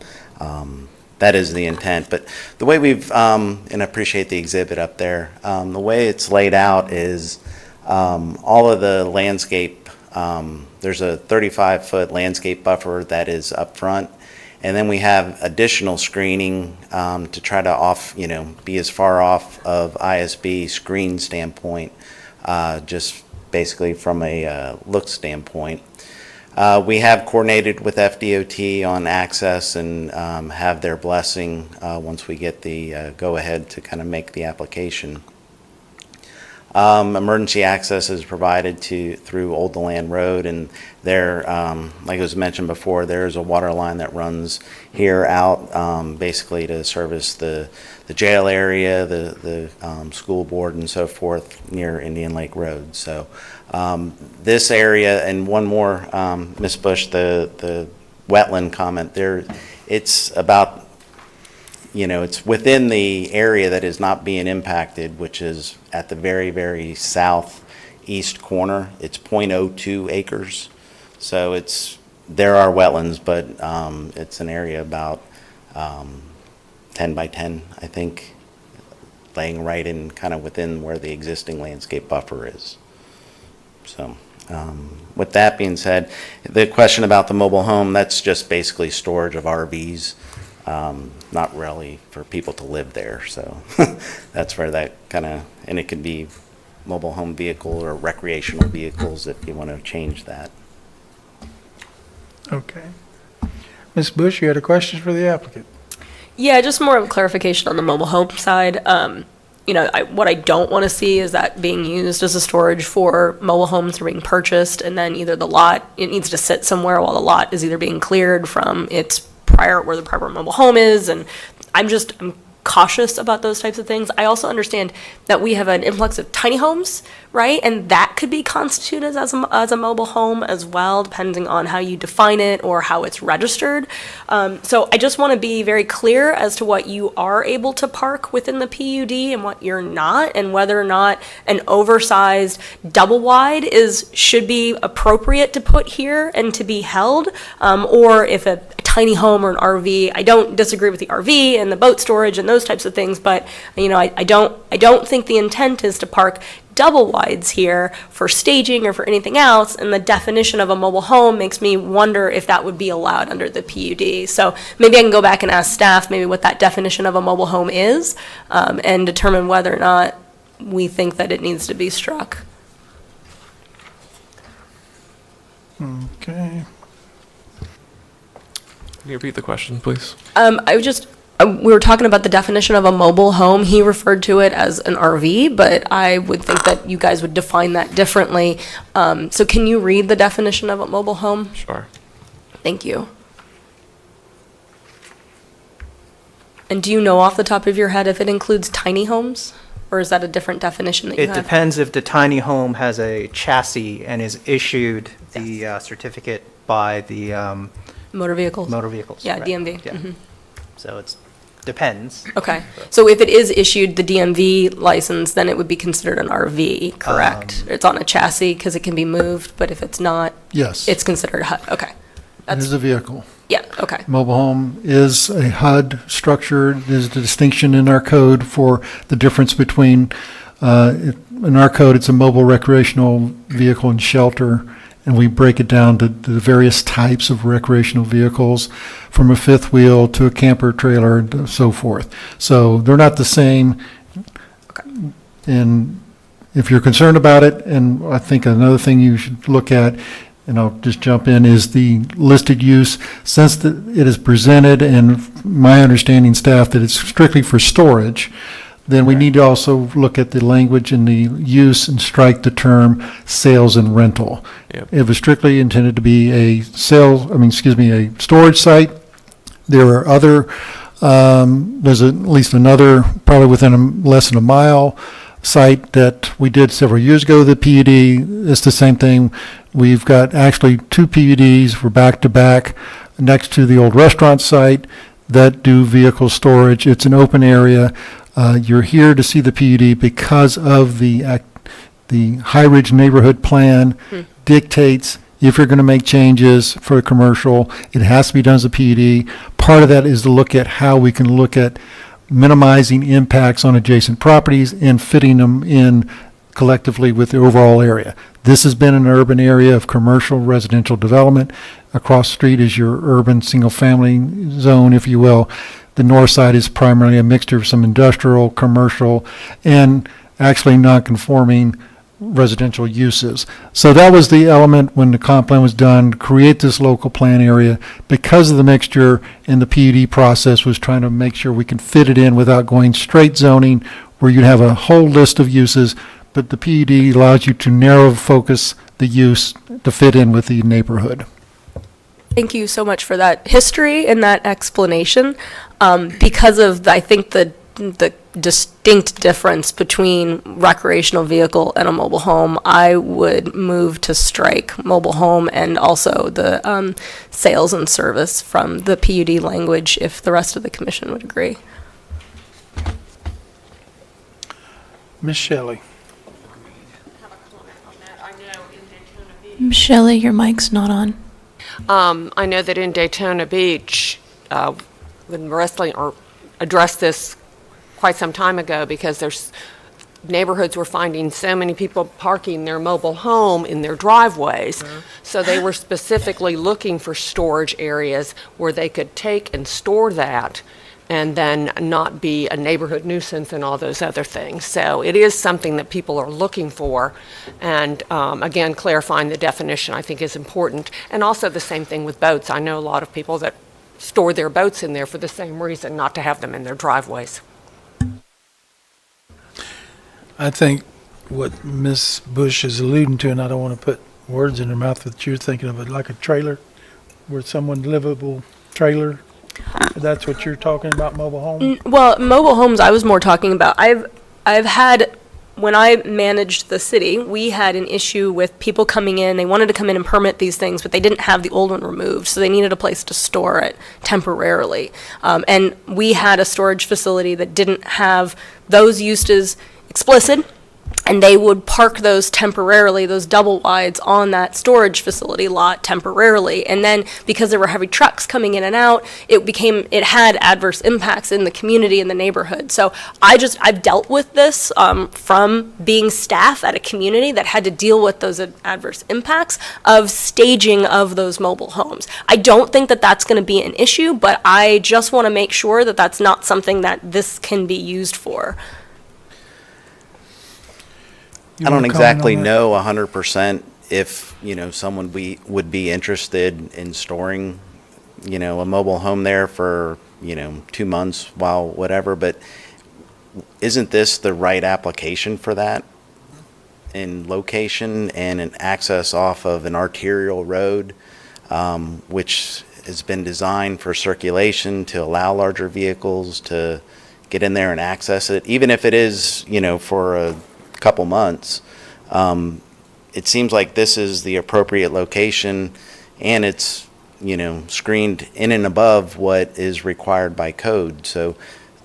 that is the intent. But the way we've, and I appreciate the exhibit up there, the way it's laid out is all of the landscape, there's a 35-foot landscape buffer that is up front. And then we have additional screening to try to be as far off of ISB screen standpoint, just basically from a look standpoint. We have coordinated with FDOT on access and have their blessing once we get the go-ahead to kind of make the application. Emergency access is provided through Old Deland Road, and there, like it was mentioned before, there's a water line that runs here out basically to service the jail area, the school board, and so forth near Indian Lake Road. So this area, and one more, Ms. Bush, the wetland comment there, it's about, it's within the area that is not being impacted, which is at the very, very southeast corner. It's 0.02 acres. So there are wetlands, but it's an area about 10 by 10, I think, laying right in kind of within where the existing landscape buffer is. So with that being said, the question about the mobile home, that's just basically storage of RVs. Not really for people to live there, so that's where that kind of, and it could be mobile home vehicle or recreational vehicles if you want to change that. Okay. Ms. Bush, you had a question for the applicant? Yeah, just more of a clarification on the mobile home side. what I don't want to see is that being used as a storage for mobile homes that are being purchased, and then either it needs to sit somewhere while the lot is either being cleared from its where the prior mobile home is, and I'm cautious about those types of things. I also understand that we have an influx of tiny homes, right? And that could be constituted as a mobile home as well, depending on how you define it or how it's registered. So I just want to be very clear as to what you are able to park within the PUD and what you're not, and whether or not an oversized double wide should be appropriate to put here and to be held, or if a tiny home or an RV. I don't disagree with the RV and the boat storage and those types of things, but I don't think the intent is to park double wides here for staging or for anything else, and the definition of a mobile home makes me wonder if that would be allowed under the PUD. So maybe I can go back and ask staff maybe what that definition of a mobile home is, and determine whether or not we think that it needs to be struck. Okay. Can you repeat the question, please? We were talking about the definition of a mobile home. He referred to it as an RV, but I would think that you guys would define that differently. So can you read the definition of a mobile home? Sure. Thank you. And do you know off the top of your head if it includes tiny homes? Or is that a different definition that you have? It depends if the tiny home has a chassis and is issued the certificate by the Motor vehicles? motor vehicles. Yeah, right. DMV. Yeah. Mhm. So it depends. Okay. So if it is issued the DMV license, then it would be considered an RV, correct? It's on a chassis because it can be moved, but if it's not, Yes. it's considered a HUD. Okay. It is a vehicle. Yeah, okay. Mobile home is a HUD structure. There's a distinction in our code for the difference between, in our code, it's a mobile recreational vehicle and shelter, and we break it down to the various types of recreational vehicles, from a fifth wheel to a camper trailer and so forth. So they're not the same. And if you're concerned about it, and I think another thing you should look at, and I'll just jump in, is the listed use. Since it is presented, and my understanding, staff, that it's strictly for storage, then we need to also look at the language in the use and strike the term sales and rental. Yep. It was strictly intended to be a storage site. There are other, there's at least another, probably within less than a mile, site that we did several years ago, the PUD. It's the same thing. We've got actually two PUDs, we're back to back, next to the old restaurant site that do vehicle storage. It's an open area. You're here to see the PUD because of the High Ridge Neighborhood Plan dictates if you're going to make changes for a commercial, it has to be done as a PUD. Part of that is to look at how we can look at minimizing impacts on adjacent properties and fitting them in collectively with the overall area. This has been an urban area of commercial residential development. Across the street is your urban single-family zone, if you will. The north side is primarily a mixture of some industrial, commercial, and actually non-conforming residential uses. So that was the element when the comp plan was done, to create this local plan area. Because of the mixture, and the PUD process was trying to make sure we can fit it in without going straight zoning, where you'd have a whole list of uses, but the PUD allows you to narrow focus the use to fit in with the neighborhood. Thank you so much for that history and that explanation. Because of, I think, the distinct difference between recreational vehicle and a mobile home, I would move to strike mobile home and also the sales and service from the PUD language, if the rest of the commission would agree. Ms. Shelley. Shelley, your mic's not on. I know that in Daytona Beach, when wrestling or addressed this quite some time ago, because there's neighborhoods were finding so many people parking their mobile home in their driveways. So they were specifically looking for storage areas where they could take and store that and then not be a neighborhood nuisance and all those other things. So it is something that people are looking for. And again, clarifying the definition I think is important. And also the same thing with boats. I know a lot of people that store their boats in there for the same reason, not to have them in their driveways. I think what Ms. Bush is alluding to, and I don't want to put words in her mouth, but you're thinking of it like a trailer, where someone livable trailer. That's what you're talking about, mobile home? Well, mobile homes, I was more talking about. I've had, when I managed the city, we had an issue with people coming in. They wanted to come in and permit these things, but they didn't have the old one removed, so they needed a place to store it temporarily. And we had a storage facility that didn't have those uses explicit, and they would park those temporarily, those double wides, on that storage facility lot temporarily. And then, because there were heavy trucks coming in and out, it had adverse impacts in the community, in the neighborhood. So I've dealt with this from being staff at a community that had to deal with those adverse impacts of staging of those mobile homes. I don't think that that's going to be an issue, but I just want to make sure that that's not something that this can be used for. I don't exactly know 100% if, someone would be interested in storing, a mobile home there for, 2 months while whatever, but isn't this the right application for that? In location and an access off of an arterial road, which has been designed for circulation to allow larger vehicles to get in there and access it, even if it is, for a couple months. It seems like this is the appropriate location, and it's, screened in and above what is required by code. So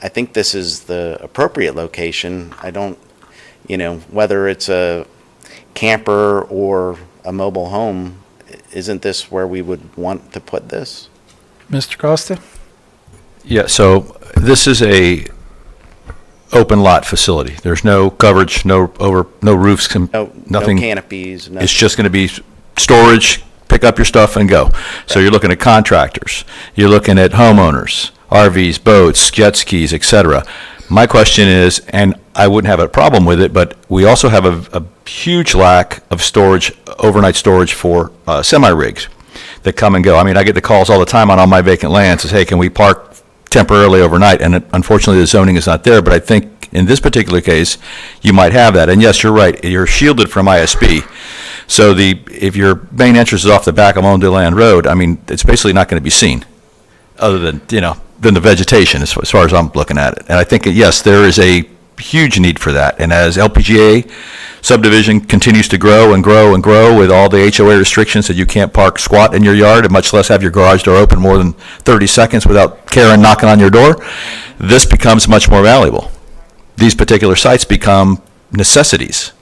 I think this is the appropriate location. I don't, whether it's a camper or a mobile home, isn't this where we would want to put this? Mr. Costa? Yeah, so this is a open lot facility. There's no coverage, no roofs, nothing. No canopies. No. It's just going to be storage, pick up your stuff and go. So you're looking at contractors, you're looking at homeowners, RVs, boats, jet skis, etc. My question is, and I wouldn't have a problem with it, but we also have a huge lack of storage, overnight storage for semi-rigs that come and go. I mean, I get the calls all the time on all my vacant land, says, hey, can we park temporarily overnight? And unfortunately, the zoning is not there, but I think in this particular case, you might have that. And yes, you're right, you're shielded from ISB. So if your main entrance is off the back of Mondale Road, I mean, it's basically not going to be seen, other than, than the vegetation as far as I'm looking at it. And I think, yes, there is a huge need for that. And as LPGA subdivision continues to grow and grow and grow with all the HOA restrictions that you can't park squat in your yard and much less have your garage door open more than 30 seconds without Karen knocking on your door, this becomes much more valuable. These particular sites become necessities.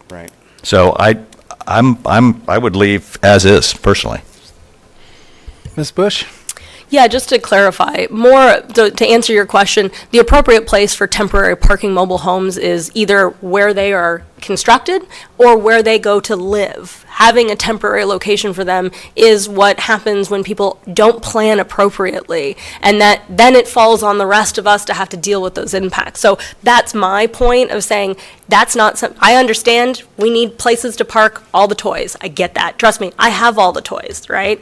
Right. So I would leave as is, personally. Ms. Bush? Yeah, just to clarify, to answer your question, the appropriate place for temporary parking mobile homes is either where they are constructed or where they go to live. Having a temporary location for them is what happens when people don't plan appropriately, and that then it falls on the rest of us to have to deal with those impacts. So that's my point of saying that's not I understand we need places to park all the toys. I get that. Trust me, I have all the toys, right?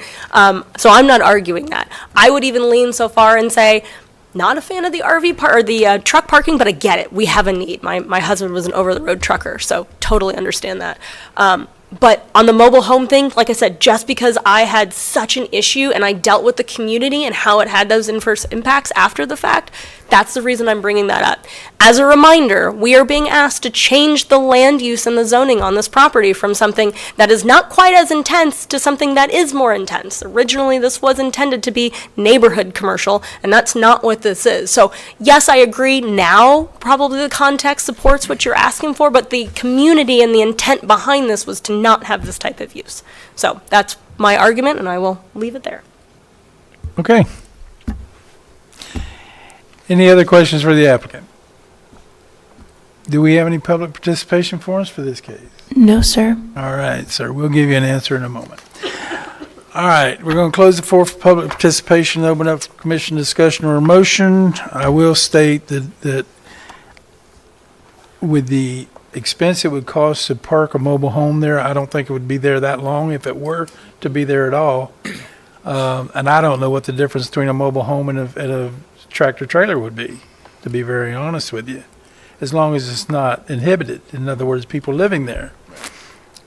So I'm not arguing that. I would even lean so far and say, not a fan of the RV or the truck parking, but I get it. We have a need. My husband was an over-the-road trucker, so totally understand that. But on the mobile home thing, like I said, just because I had such an issue and I dealt with the community and how it had those adverse impacts after the fact, that's the reason I'm bringing that up. As a reminder, we are being asked to change the land use and the zoning on this property from something that is not quite as intense to something that is more intense. Originally, this was intended to be neighborhood commercial, and that's not what this is. So yes, I agree now, probably the context supports what you're asking for, but the community and the intent behind this was to not have this type of use. So that's my argument, and I will leave it there. Okay. Any other questions for the applicant? Do we have any public participation forms for this case? No, sir. All right, sir. We'll give you an answer in a moment. All right, we're going to close the floor for public participation, open up for commission discussion or motion. I will state that with the expense it would cost to park a mobile home there, I don't think it would be there that long if it were to be there at all. And I don't know what the difference between a mobile home and a tractor trailer would be, to be very honest with you. as long as it's not inhibited, in other words, people living there.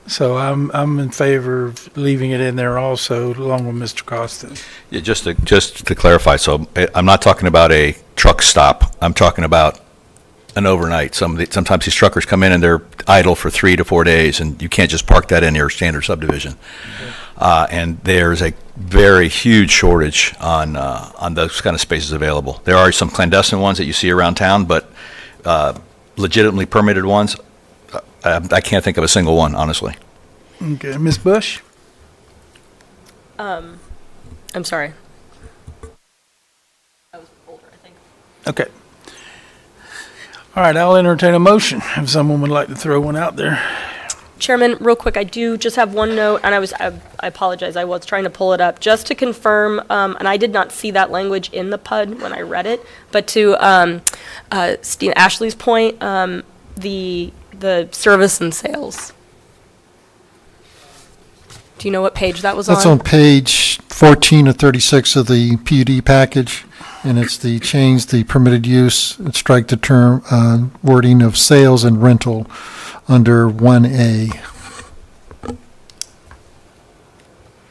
So I'm in favor of leaving it in there also, along with Mr. Costa. Yeah, just to clarify, so I'm not talking about a truck stop. I'm talking about an overnight. Sometimes these truckers come in and they're idle for 3 to 4 days, and you can't just park that in your standard subdivision. And there's a very huge shortage on those kind of spaces available. There are some clandestine ones that you see around town, but legitimately permitted ones, I can't think of a single one, honestly. Okay, Ms. Bush? I'm sorry. I was older, I think. Okay. All right, I'll entertain a motion if someone would like to throw one out there. Chairman, real quick, I do just have one note, and I apologize, I was trying to pull it up, just to confirm, and I did not see that language in the PUD when I read it, but to Ashley's point, the service and sales. Do you know what page that was on? That's on page 14 of 36 of the PUD package, and it's the change the permitted use, and strike the term wording of sales and rental under 1A.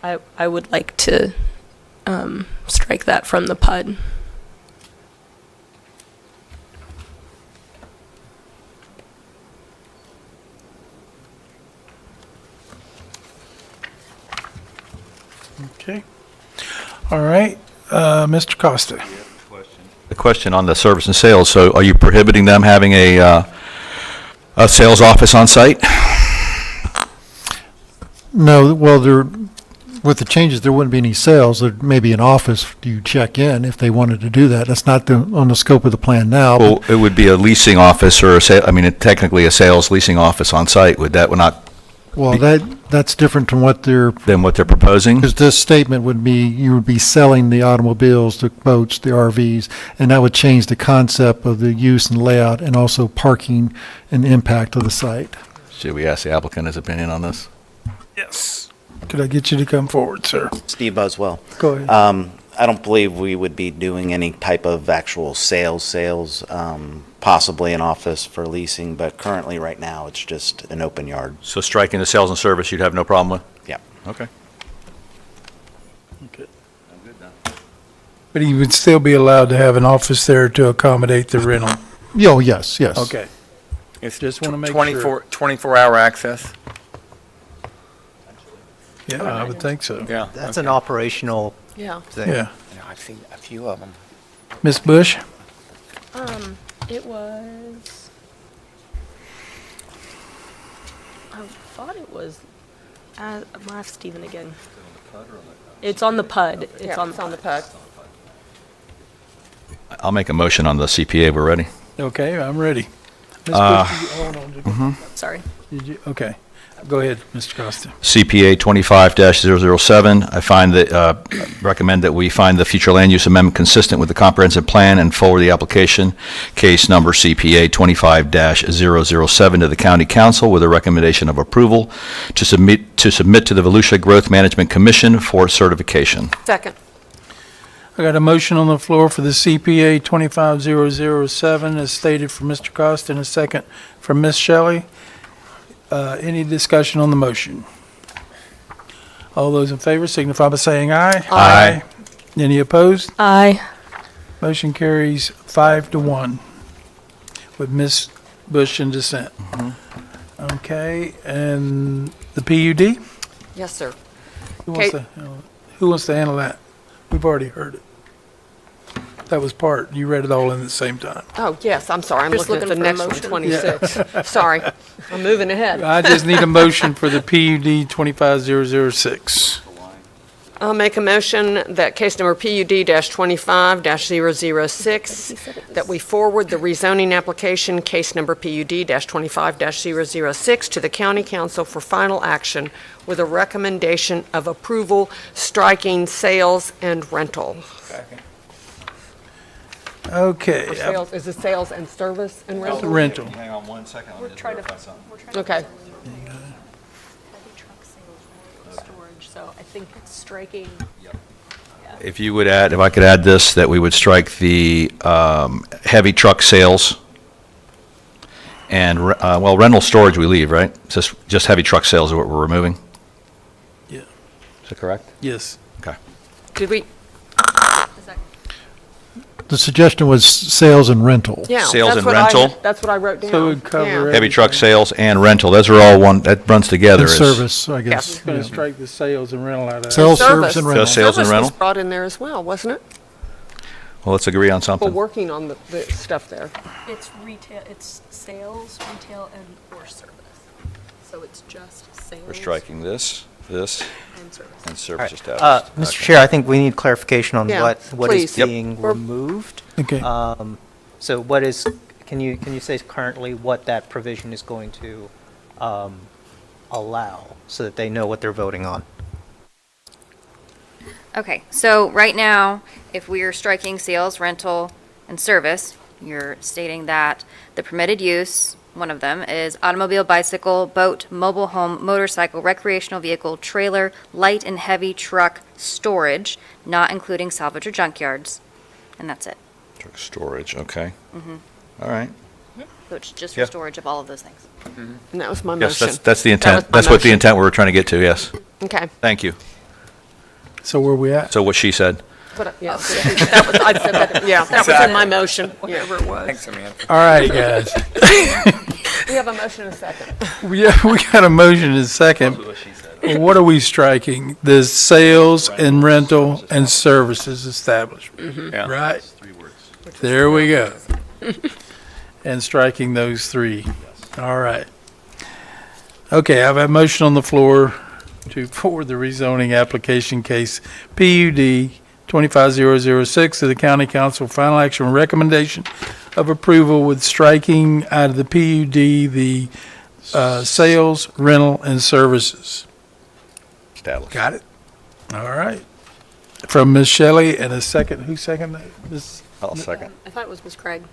I would like to strike that from the PUD. Okay. All right, Mr. Costa. The question on the service and sales, so are you prohibiting them having a sales office on site? No, well, with the changes, there wouldn't be any sales. There may be an office you check in if they wanted to do that. That's not on the scope of the plan now. Well, it would be a leasing office or technically a sales leasing office on site. Would not? Well, that's different from what they're proposing? Because this statement would be, you would be selling the automobiles, the boats, the RVs, and that would change the concept of the use and layout and also parking and impact of the site. Should we ask the applicant his opinion on this? Yes. Could I get you to come forward, sir? Steve Buswell. Go ahead. I don't believe we would be doing any type of actual sales, possibly an office for leasing, but currently, right now, it's just an open yard. So striking the sales and service, you'd have no problem with? Yeah. Okay. Okay. But he would still be allowed to have an office there to accommodate the rental? Oh, yes. Okay. It's Just wanna make 24-hour access. Yeah, I would think so. Yeah. That's an operational Yeah. thing. Yeah. I've seen a few of them. Ms. Bush? It was, I thought it was, I'm gonna ask Stephen again. It's on the PUD. It's on the PUD. I'll make a motion on the CPA. We're ready. Okay, I'm ready. Ms. Bush, hold on. Did you- Sorry. Did you, okay. Go ahead, Mr. Costa. CPA 25-007, recommend that we find the future land use amendment consistent with the comprehensive plan and forward the application, case number CPA 25-007 to the county council with a recommendation of approval to submit to the Volusia Growth Management Commission for certification. Second. I got a motion on the floor for the CPA 25007 as stated from Mr. Costa and a second from Ms. Shelley. Any discussion on the motion? All those in favor signify by saying aye. Aye. Any opposed? Aye. Motion carries 5-1 with Ms. Bush in dissent. Okay, and the PUD? Yes, sir. Who wants to handle that? We've already heard it. That was part, you read it all in at the same time. Oh, yes, I'm sorry. I'm Just looking at the looking next for a one, motion. 26. Sorry. I'm moving ahead. I just need a motion for the PUD 25006. I'll make a motion that case number PUD-25-006, that we forward the rezoning application, case number PUD-25-006, to the county council for final action with a recommendation of approval, striking sales and rental. Okay. Or sales, is it sales and service and rental? Rental. Hang on one second. We're trying to Okay. heavy truck sales and storage, so I think it's striking. If you would add, if I could add this, that we would strike the heavy truck sales And, well, rental storage we leave, right? Just heavy truck sales is what we're removing? Yeah. Is that correct? Yes. Okay. Did we, The suggestion was sales and rental. yeah. Sales that's and what rental? That's what I wrote down. So it would cover Yeah. Heavy truck sales and rental, those are all one, that runs together. And as- service, I guess. It's going to yeah. strike the sales and rental out of that. Sales, service, and rental. Just sales and Service rental? was brought in there as well, wasn't it? Well, let's agree on We're something. working on the stuff there. It's retail, it's sales, retail, and or service. So it's just sales. We're striking this, this, And service. and All service right. established. Mr. Okay. Chair, I think we need clarification on Yeah, what is please. Yep. being We're- removed. Okay. So what is, can you say currently what that provision is going to allow, so that they know what they're voting on? Okay, so right now, if we are striking sales, rental, and service, you're stating that the permitted use, one of them, is automobile, bicycle, boat, mobile home, motorcycle, recreational vehicle, trailer, light and heavy truck storage, not including salvage or junkyards, and that's it. Truck storage, okay. Mhm. All right. So it's just Yeah. for storage of all of those things. And that was my Yes, motion. that's the That intent. was my That's what the motion. intent we were trying to get to, yes. Okay. Thank you. So where we at? So what she said. Yeah, that was, I said that, yeah, that was in my motion. Whatever it was. Thanks, Samantha. All right, guys. We have a motion and a second. we got a motion and a second. What are we striking? The sales and rental and services establishment, Yeah. right? There we go. And striking those three. All right. Okay, I have a motion on the floor to forward the rezoning application case PUD 25006 to the County Council for final action recommendation of approval with striking out of the PUD the sales, rental, and services. Established. Got it? All right. From Ms. Shelley and a second, who seconded that? Ms. I'll second. I thought it was Ms. Craig.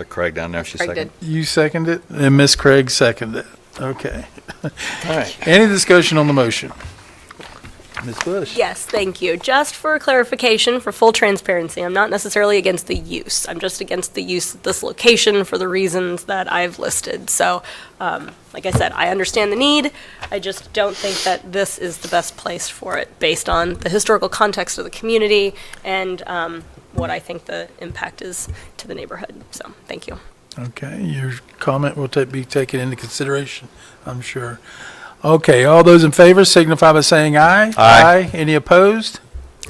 Craig down there, she's Craig second. did. You seconded it, and Ms. Craig seconded it. Okay. All right. Any discussion on the motion? Ms. Bush? Yes, thank you. Just for clarification, for full transparency, I'm not necessarily against the use. I'm just against the use at this location for the reasons that I've listed. So, like I said, I understand the need. I just don't think that this is the best place for it based on the historical context of the community and what I think the impact is to the neighborhood. So, thank you. Okay, your comment will be taken into consideration, I'm sure. Okay, all those in favor signify by saying aye. Aye. Any opposed?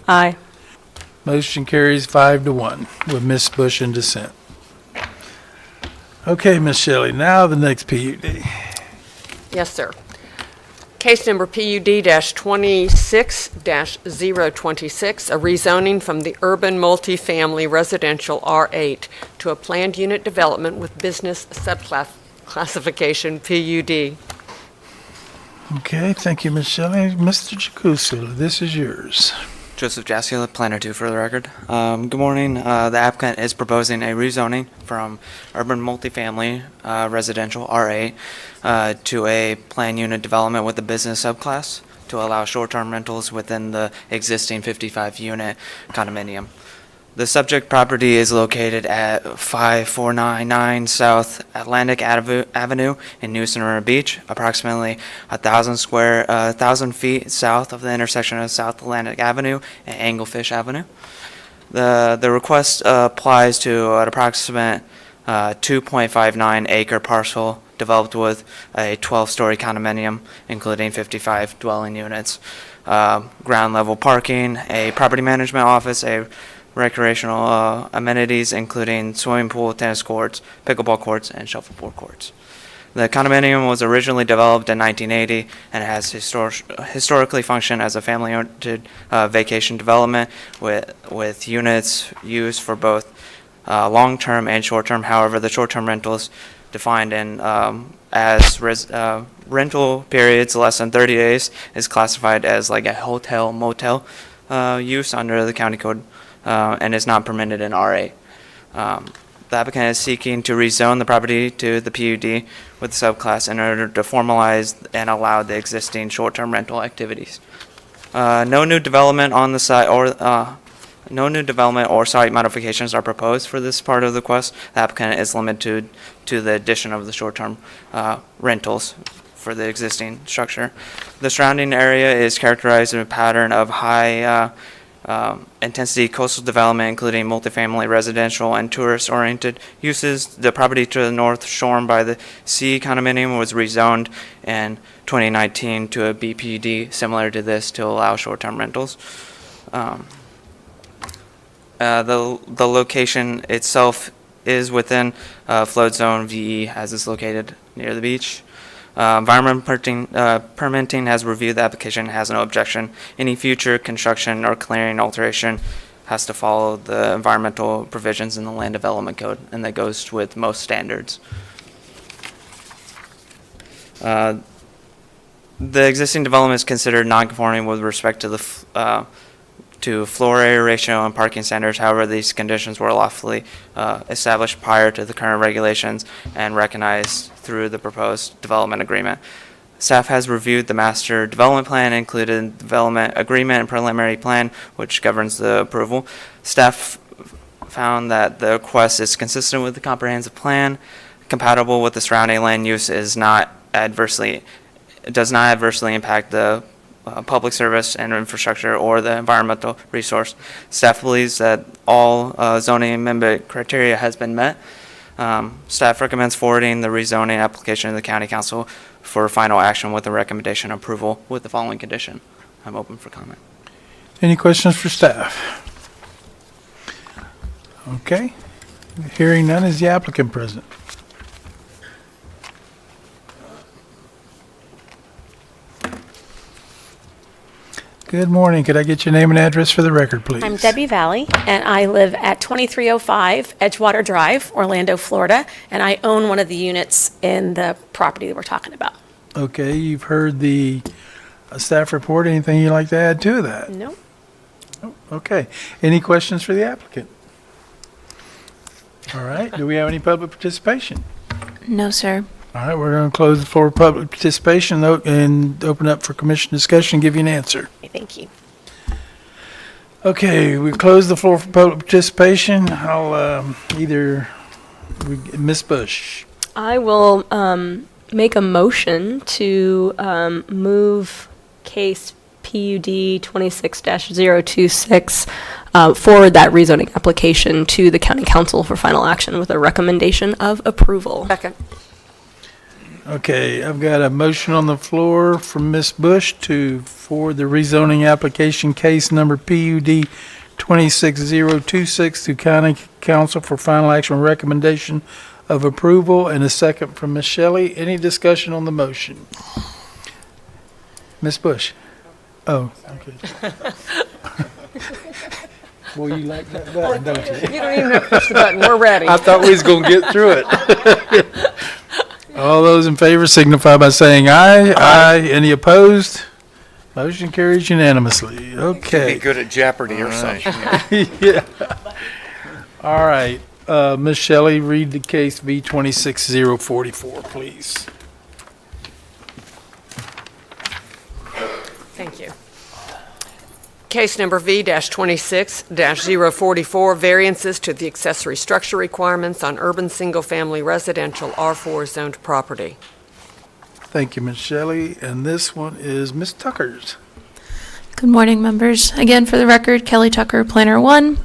Aye. Motion carries 5-1 with Ms. Bush in dissent. Okay, Ms. Shelley, now the next PUD. Yes, sir. Case number PUD-26-026, a rezoning from the urban multifamily residential R8 to a planned unit development with business subclassification PUD. Okay, thank you, Ms. Shelley. Mr. Jacusa, this is yours. Joseph Jaskula, Planner 2 for the record. Good morning. The applicant is proposing a rezoning from urban multifamily residential R8 to a planned unit development with a business subclass to allow short-term rentals within the existing 55-unit condominium. The subject property is located at 5499 South Atlantic Avenue in New Smyrna Beach, approximately 1,000 feet south of the intersection of South Atlantic Avenue and Anglefish Avenue. The request applies to an approximate 2.59 acre parcel developed with a 12-story condominium, including 55 dwelling units, ground level parking, a property management office, a recreational amenities including swimming pool, tennis courts, pickleball courts, and shuffleboard courts. The condominium was originally developed in 1980 and has historically functioned as a family-owned vacation development with units used for both long-term and short-term. However, the short-term rentals defined in as rental periods less than 30 days is classified as like a hotel motel use under the county code. And is not permitted in RA. The applicant is seeking to rezone the property to the PUD with the subclass in order to formalize and allow the existing short-term rental activities. No new development on the site or No new development or site modifications are proposed for this part of the request. The applicant is limited to the addition of the short-term rentals for the existing structure. The surrounding area is characterized in a pattern of high intensity coastal development, including multifamily, residential, and tourist-oriented uses. The property to the north, shown by the C condominium, was rezoned in 2019 to a BPD similar to this to allow short-term rentals. The location itself is within flood zone VE, as it's located near the beach. Environment permitting has reviewed the application, has no objection. Any future construction or clearing alteration has to follow the environmental provisions in the Land Development Code, and that goes with most standards. The existing development is considered non-conforming with respect to the to floor area ratio and parking standards. However, these conditions were lawfully established prior to the current regulations and recognized through the proposed development agreement. Staff has reviewed the master development plan, included development agreement and preliminary plan, which governs the approval. Staff found that the request is consistent with the comprehensive plan, compatible with the surrounding land use, does not adversely impact the public service and infrastructure or the environmental resource. Staff believes that all zoning amendment criteria has been met. Staff recommends forwarding the rezoning application to the County Council for final action with a recommendation approval with the following condition. I'm open for comment. Any questions for staff? Okay. Hearing none, is the applicant present? Good morning. Could I get your name and address for the record, please? I'm Debbie Valley, and I live at 2305 Edgewater Drive, Orlando, Florida, and I own one of the units in the property that we're talking about. Okay, you've heard the staff report. Anything you'd like to add to that? No. Oh, okay. Any questions for the applicant? All right. Do we have any public participation? No, sir. All right, we're going to close the floor for public participation and open up for commission discussion and give you an answer. Thank you. Okay, we close the floor for public participation. I'll Ms. Bush. I will make a motion to move case PUD 26-026, forward that rezoning application to the County Council for final action with a recommendation of approval. Second. Okay, I've got a motion on the floor from Ms. Bush to forward the rezoning application case number PUD 26026 to County Council for final action recommendation of approval, and a second from Ms. Shelley. Any discussion on the motion? Ms. Bush? Oh, okay. Well, you like that button, don't you? You don't even have to push the button. We're ready. I thought we was going to get through it. All those in favor signify by saying aye. Aye. Any opposed? Motion carries unanimously. Okay. Be good at Jeopardy or something. Yeah. All right. Ms. Shelley, read the case V26044, please. Thank you. Case number V-26-044, variances to the accessory structure requirements on urban single-family residential R4 zoned property. Thank you, Ms. Shelley. And this one is Ms. Tucker's. Good morning, members. Again, for the record, Kelly Tucker, Planner 1.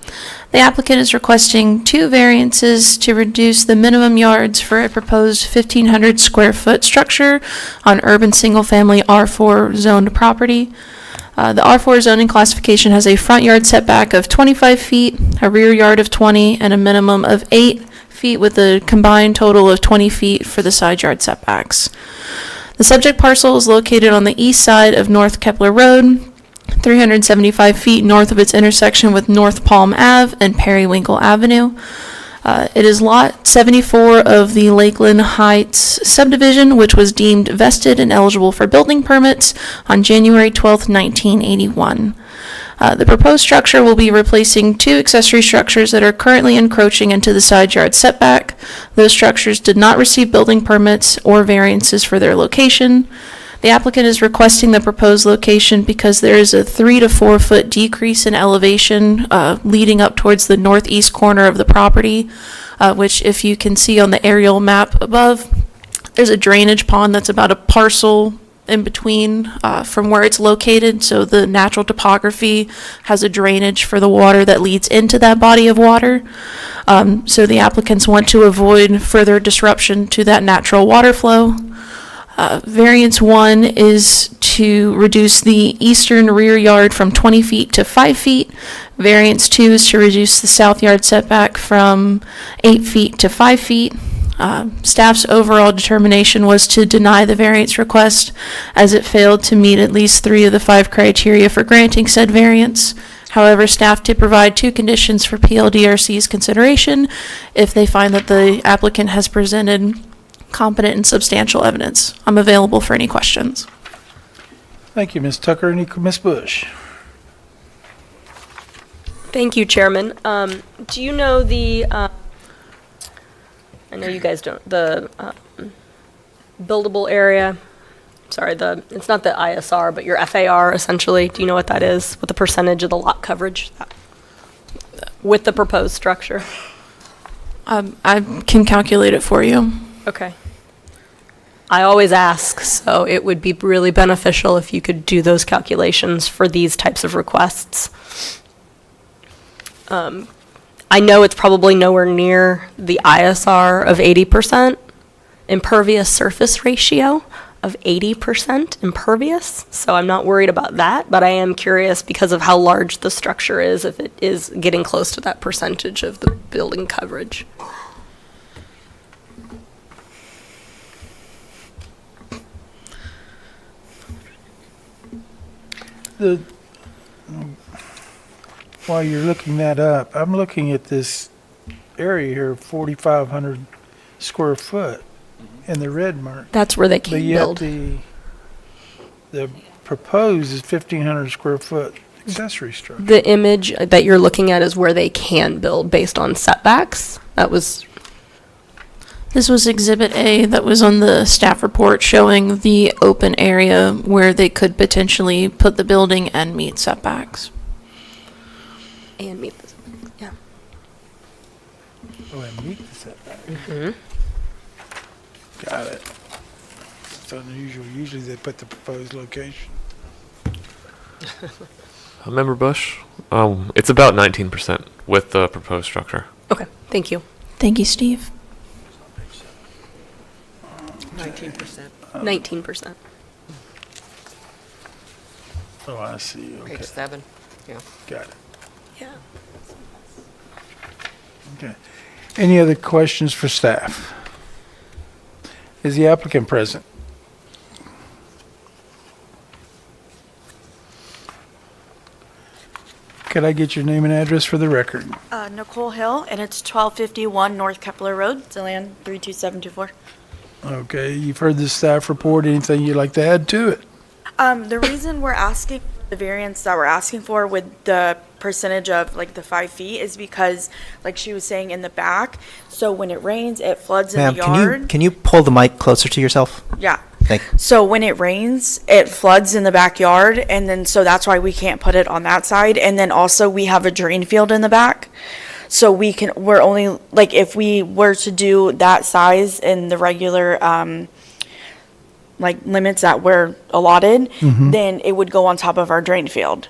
The applicant is requesting 2 variances to reduce the minimum yards for a proposed 1,500 square foot structure on urban single-family R4 zoned property. The R4 zoning classification has a front yard setback of 25 feet, a rear yard of 20, and a minimum of 8 feet with a combined total of 20 feet for the side yard setbacks. The subject parcel is located on the east side of North Kepler Road, 375 feet north of its intersection with North Palm Ave and Periwinkle Avenue. It is Lot 74 of the Lakeland Heights subdivision, which was deemed vested and eligible for building permits on January 12, 1981. The proposed structure will be replacing 2 accessory structures that are currently encroaching into the side yard setback. Those structures did not receive building permits or variances for their location. The applicant is requesting the proposed location because there is a 3 to 4 foot decrease in elevation leading up towards the northeast corner of the property, which if you can see on the aerial map above, there's a drainage pond that's about a parcel in between from where it's located. So the natural topography has a drainage for the water that leads into that body of water. So the applicants want to avoid further disruption to that natural water flow. Variance 1 is to reduce the eastern rear yard from 20 feet to 5 feet. Variance 2 is to reduce the south yard setback from 8 feet to 5 feet. Staff's overall determination was to deny the variance request as it failed to meet at least 3 of the 5 criteria for granting said variance. However, staff did provide 2 conditions for PLDRC's consideration if they find that the applicant has presented competent and substantial evidence. I'm available for any questions. Thank you, Ms. Tucker. Any, Ms. Bush? Thank you, Chairman. Do you know the, I know you guys don't, the buildable area, sorry, it's not the ISR, but your FAR essentially. Do you know what that is? What the percentage of the lot coverage with the proposed structure? I can calculate it for you. Okay. I always ask, so it would be really beneficial if you could do those calculations for these types of requests. I know it's probably nowhere near the ISR of 80%, impervious surface ratio of 80% impervious, so I'm not worried about that, but I am curious because of how large the structure is, if it is getting close to that percentage of the building coverage. While you're looking that up, I'm looking at this area here, 4,500 square foot in the red mark. That's where they can build. But yet the proposed is 1,500 square foot accessory structure. The image that you're looking at is where they can build based on setbacks. This was Exhibit A that was on the staff report showing the open area where they could potentially put the building and meet setbacks. And meet this, yeah. Oh, and meet the setback. Mm-hmm. Got it. It's unusual. Usually they put the proposed location. Member Bush, it's about 19% with the proposed structure. Okay, thank you. Thank you, Steve. 19%. 19%. Oh, I see. Okay. Page 7, yeah. Got it. Yeah. Okay. Any other questions for staff? Is the applicant present? Could I get your name and address for the record? Nicole Hill, and it's 1251 North Kepler Road, Zillian 32724. Okay, you've heard the staff report. Anything you'd like to add to it? The reason we're asking, the variance that we're asking for with the percentage of like the 5 feet is because, like she was saying, in the back, so when it rains, it floods in Ma'am, the yard. can you pull the mic closer to yourself? Yeah. Thank you. So when it rains, it floods in the backyard, and then so that's why we can't put it on that side. And then also we have a drain field in the back. So we're only, like, if we were to do that size in the regular, like, limits that were allotted, then it would go on top of our drain field.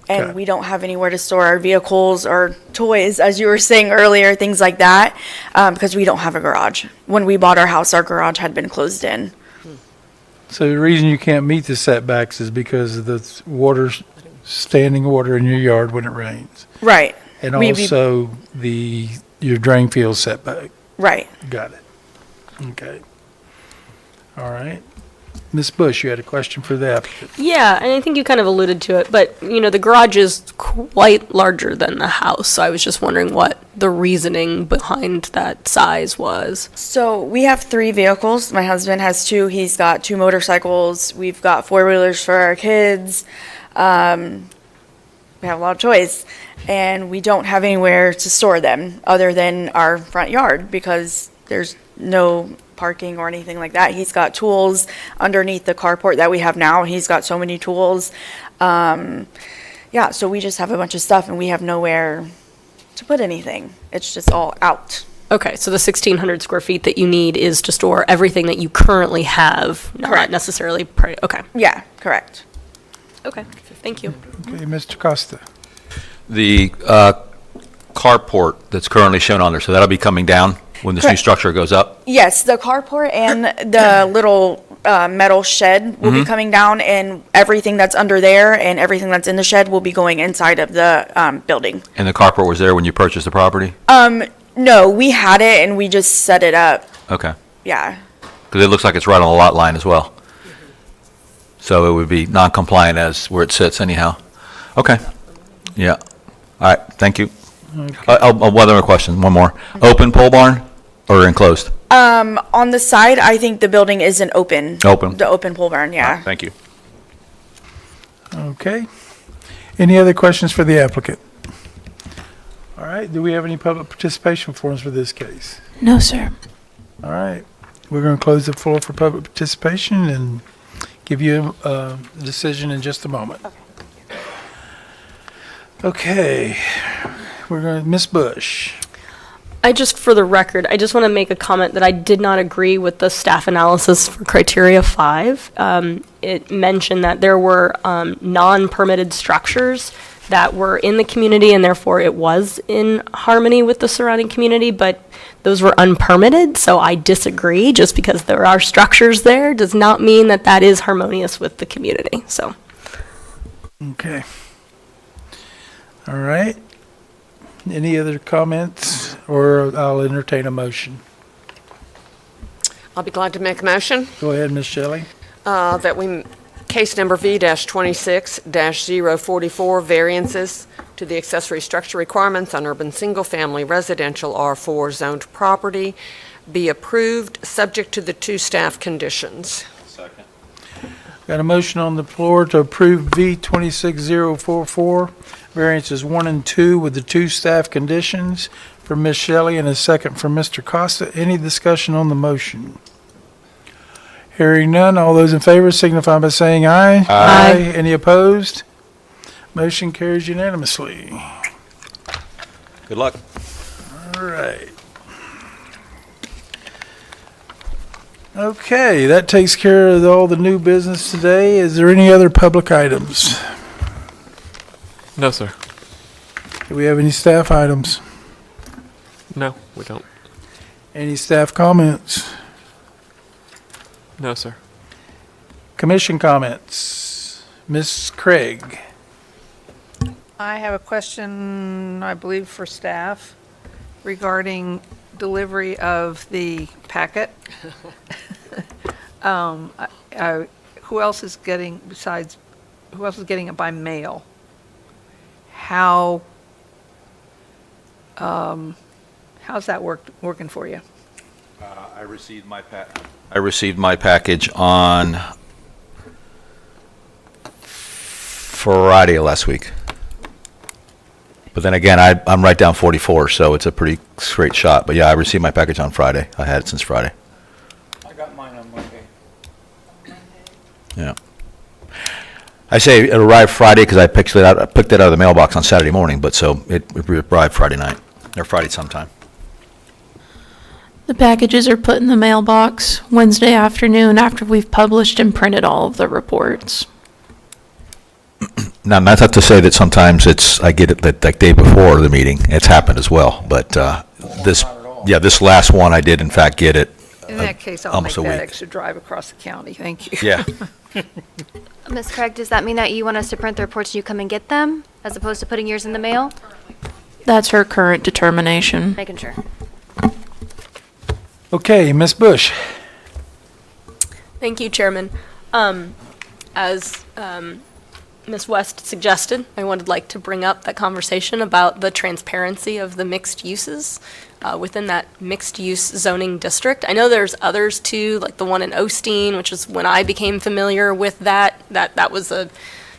And Okay. we don't have anywhere to store our vehicles or toys, as you were saying earlier, things like that, because we don't have a garage. When we bought our house, our garage had been closed in. So the reason you can't meet the setbacks is because of the standing water in your yard when it rains. Right. And We- also your drain field setback. Right. Got it. Okay. All right. Ms. Bush, you had a question for the applicant. Yeah, and I think you kind of alluded to it, but, you know, the garage is quite larger than the house, so I was just wondering what the reasoning behind that size was. So we have 3 vehicles. My husband has 2. He's got 2 motorcycles. We've got 4-wheelers for our kids. We have a lot of choice, and we don't have anywhere to store them other than our front yard because there's no parking or anything like that. He's got tools underneath the carport that we have now. He's got so many tools. Yeah, so we just have a bunch of stuff and we have nowhere to put anything. It's just all out. Okay, so the 1,600 square feet that you need is to store everything that you currently have, not Correct. necessarily, okay. Yeah, correct. Okay, thank you. Okay, Mr. Costa. The carport that's currently shown on there, so that'll be coming down when this new Correct. structure goes up? Yes, the carport and the little metal shed will be coming down, and everything that's under there and everything that's in the shed will be going inside of the building. And the carport was there when you purchased the property? No, we had it and we just set it up. Okay. Yeah. Because it looks like it's right on the lot line as well. So it would be non-compliant as where it sits anyhow. Okay. Yeah. All right, thank you. One other question, one more. Open pole barn or enclosed? On the side, I think the building isn't open. Open. The open pole barn, yeah. Thank you. Okay. Any other questions for the applicant? All right, do we have any public participation forms for this case? No, sir. All right, we're going to close the floor for public participation and give you a decision in just a moment. Okay, we're going to, Ms. Bush. For the record, I just want to make a comment that I did not agree with the staff analysis for criteria 5. It mentioned that there were non-permitted structures that were in the community, and therefore it was in harmony with the surrounding community, but those were unpermitted, so I disagree. Just because there are structures there does not mean that that is harmonious with the community, so. Okay. All right. Any other comments, or I'll entertain a motion? I'll be glad to make a motion. Go ahead, Ms. Shelley. That we, case number V-26-044, variances to the accessory structure requirements on urban single-family residential R4 zoned property be approved, subject to the 2 staff conditions. Second. Got a motion on the floor to approve V-26044, variances 1 and 2 with the 2 staff conditions for Ms. Shelley and a second from Mr. Costa. Any discussion on the motion? Hearing none, all those in favor signify by saying aye. Aye. Any opposed? Motion carries unanimously. Good luck. All right. Okay, that takes care of all the new business today. Is there any other public items? No, sir. Do we have any staff items? No, we don't. Any staff comments? No, sir. Commission comments? Ms. Craig? I have a question, I believe, for staff regarding delivery of the packet. Who else is getting, besides, who else is getting it by mail? How's that working for you? I received my package on Friday of last week. But then again, I'm right down 44, so it's a pretty straight shot. But yeah, I received my package on Friday. I had it since Friday. I got mine on Monday. Yeah. I say it arrived Friday because I picked it out of the mailbox on Saturday morning, but so it arrived Friday night, or Friday sometime. The packages are put in the mailbox Wednesday afternoon after we've published and printed all of the reports. Now, that's not to say that sometimes I get it the day before the meeting. It's happened as well, but this last one I did in fact get it In that case, I'll make almost a that week. extra drive across the county, thank you. Yeah. Ms. Craig, does that mean that you want us to print the reports and you come and get them, as opposed to putting yours in the mail? That's her current determination. Making sure. Okay, Ms. Bush? Thank you, Chairman. As Ms. West suggested, I would like to bring up that conversation about the transparency of the mixed uses within that mixed-use zoning district. I know there's others too, like the one in Osteen, which is when I became familiar with that was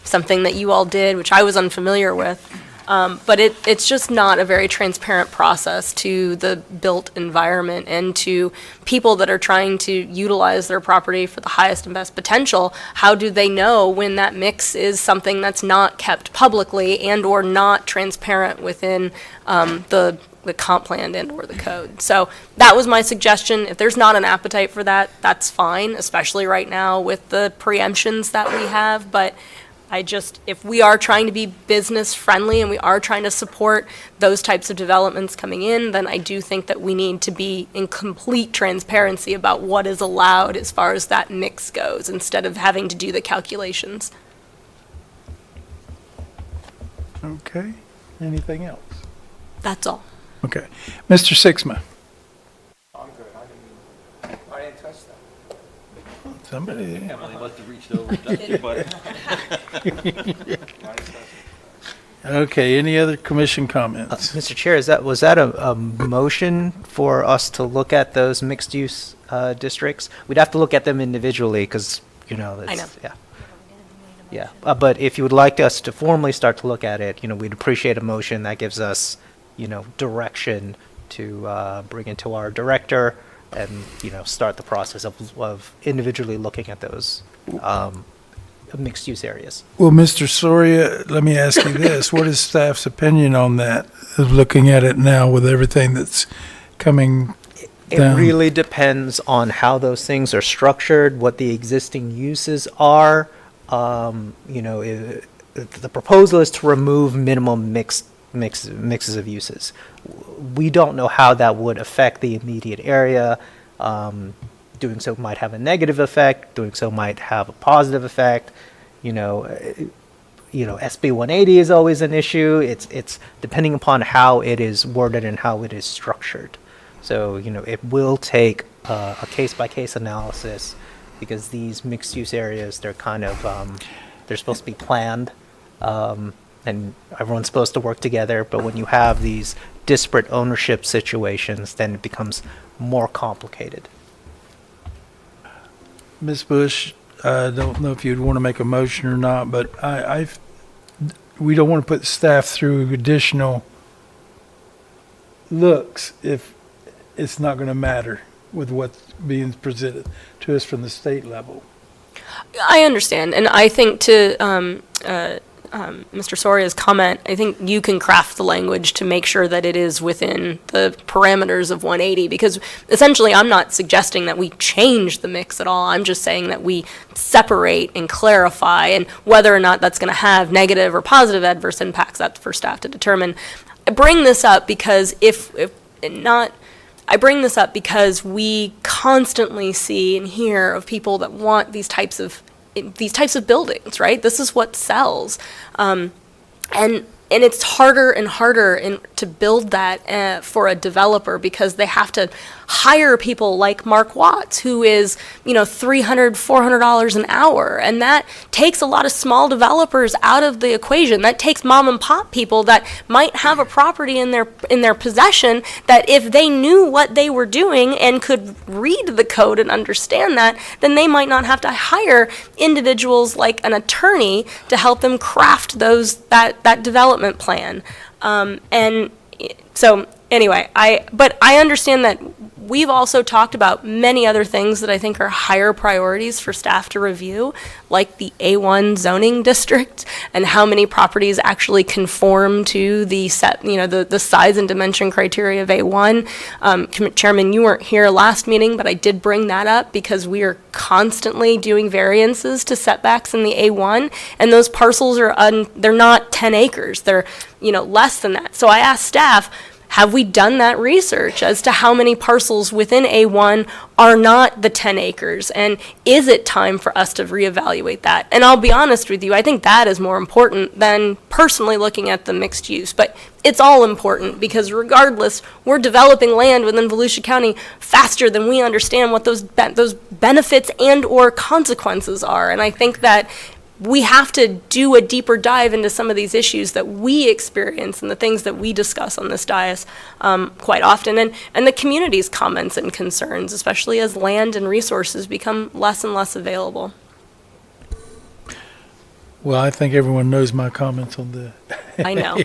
something that you all did, which I was unfamiliar with. But it's just not a very transparent process to the built environment and to people that are trying to utilize their property for the highest and best potential. How do they know when that mix is something that's not kept publicly and or not transparent within the comp plan and or the code? So that was my suggestion. If there's not an appetite for that, that's fine, especially right now with the preemptions that we have. But if we are trying to be business friendly and we are trying to support those types of developments coming in, then I do think that we need to be in complete transparency about what is allowed as far as that mix goes, instead of having to do the calculations. Okay. Anything else? That's all. Okay. Mr. Sixma. I'm good. I didn't touch that. Somebody. Emily must have reached over and touched your butt. Okay, any other commission comments? Mr. Chair, was that a motion for us to look at those mixed-use districts? We'd have to look at them individually because, I know. yeah. Yeah, but if you would like us to formally start to look at it, we'd appreciate a motion that gives us, direction to bring it to our director and, start the process of individually looking at those mixed-use areas. Well, Mr. Soria, let me ask you this. What is staff's opinion on that, of looking at it now with everything that's coming It down? really depends on how those things are structured, what the existing uses are. The proposal is to remove minimum mixes of uses. We don't know how that would affect the immediate area. Doing so might have a negative effect. Doing so might have a positive effect. SB 180 is always an issue. It's depending upon how it is worded and how it is structured. So it will take a case-by-case analysis, because these mixed-use areas, they're kind of they're supposed to be planned, and everyone's supposed to work together. But when you have these disparate ownership situations, then it becomes more complicated. Ms. Bush, I don't know if you'd want to make a motion or not, but we don't want to put staff through additional looks if it's not going to matter with what's being presented to us from the state level. I understand, and I think to Mr. Soria's comment, I think you can craft the language to make sure that it is within the parameters of 180, because essentially I'm not suggesting that we change the mix at all. I'm just saying that we separate and clarify, and whether or not that's going to have negative or positive adverse impacts, that's for staff to determine. I bring this up because I bring this up because we constantly see and hear of people that want these types of buildings, right? This is what sells. And it's harder and harder to build that for a developer, because they have to hire people like Mark Watts, who is, $300, $400 an hour. And that takes a lot of small developers out of the equation. That takes mom and pop people that might have a property in their possession, that if they knew what they were doing and could read the code and understand that, then they might not have to hire individuals like an attorney to help them craft that development plan. And so anyway, but I understand that we've also talked about many other things that I think are higher priorities for staff to review, like the A1 zoning district and how many properties actually conform to the the size and dimension criteria of A1. Chairman, you weren't here last meeting, but I did bring that up because we are constantly doing variances to setbacks in the A1, and those parcels they're not 10 acres. They're, less than that. So I asked staff, have we done that research as to how many parcels within A1 are not the 10 acres? And is it time for us to reevaluate that? And I'll be honest with you, I think that is more important than personally looking at the mixed use. But it's all important, because regardless, we're developing land within Volusia County faster than we understand what those benefits and or consequences are. And I think that we have to do a deeper dive into some of these issues that we experience and the things that we discuss on this dais quite often, and the community's comments and concerns, especially as land and resources become less and less available. Well, I think everyone knows my comments on the I know.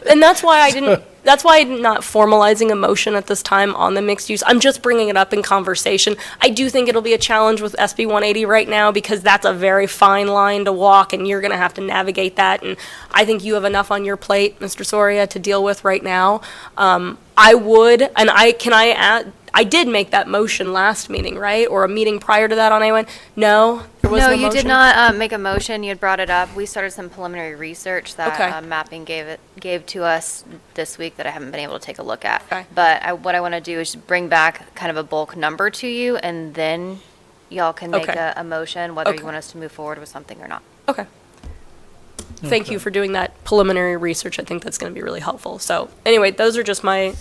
And that's why I'm not formalizing a motion at this time on the mixed use. I'm just bringing it up in conversation. I do think it'll be a challenge with SB 180 right now because that's a very fine line to walk and you're going to have to navigate that. And I think you have enough on your plate, Mr. Soria, to deal with right now. I did make that motion last meeting, right? Or a meeting prior to that on A1? No, there was no motion? No, you did not make a motion. You had brought it up. We started some preliminary research that mapping gave to us this week that I haven't been able to take a look at. Okay. But what I want to do is bring back kind of a bulk number to you, and then y'all can make a motion whether you want us to move forward with something or not. Okay. Thank you for doing that preliminary research. I think that's going to be really helpful. So anyway, those are just my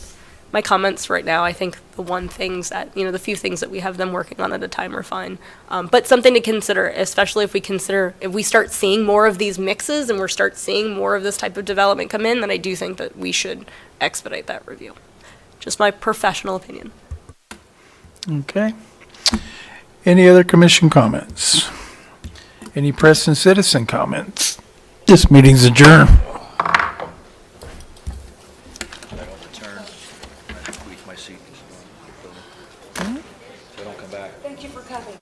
comments right now. I think the few things that we have them working on at a time are fine. But something to consider, especially if we start seeing more of these mixes and we start seeing more of this type of development come in, then I do think that we should expedite that review. Just my professional opinion. Okay. Any other commission comments? Any press and citizen comments? This meeting's adjourned. So I don't come back. Thank you for coming.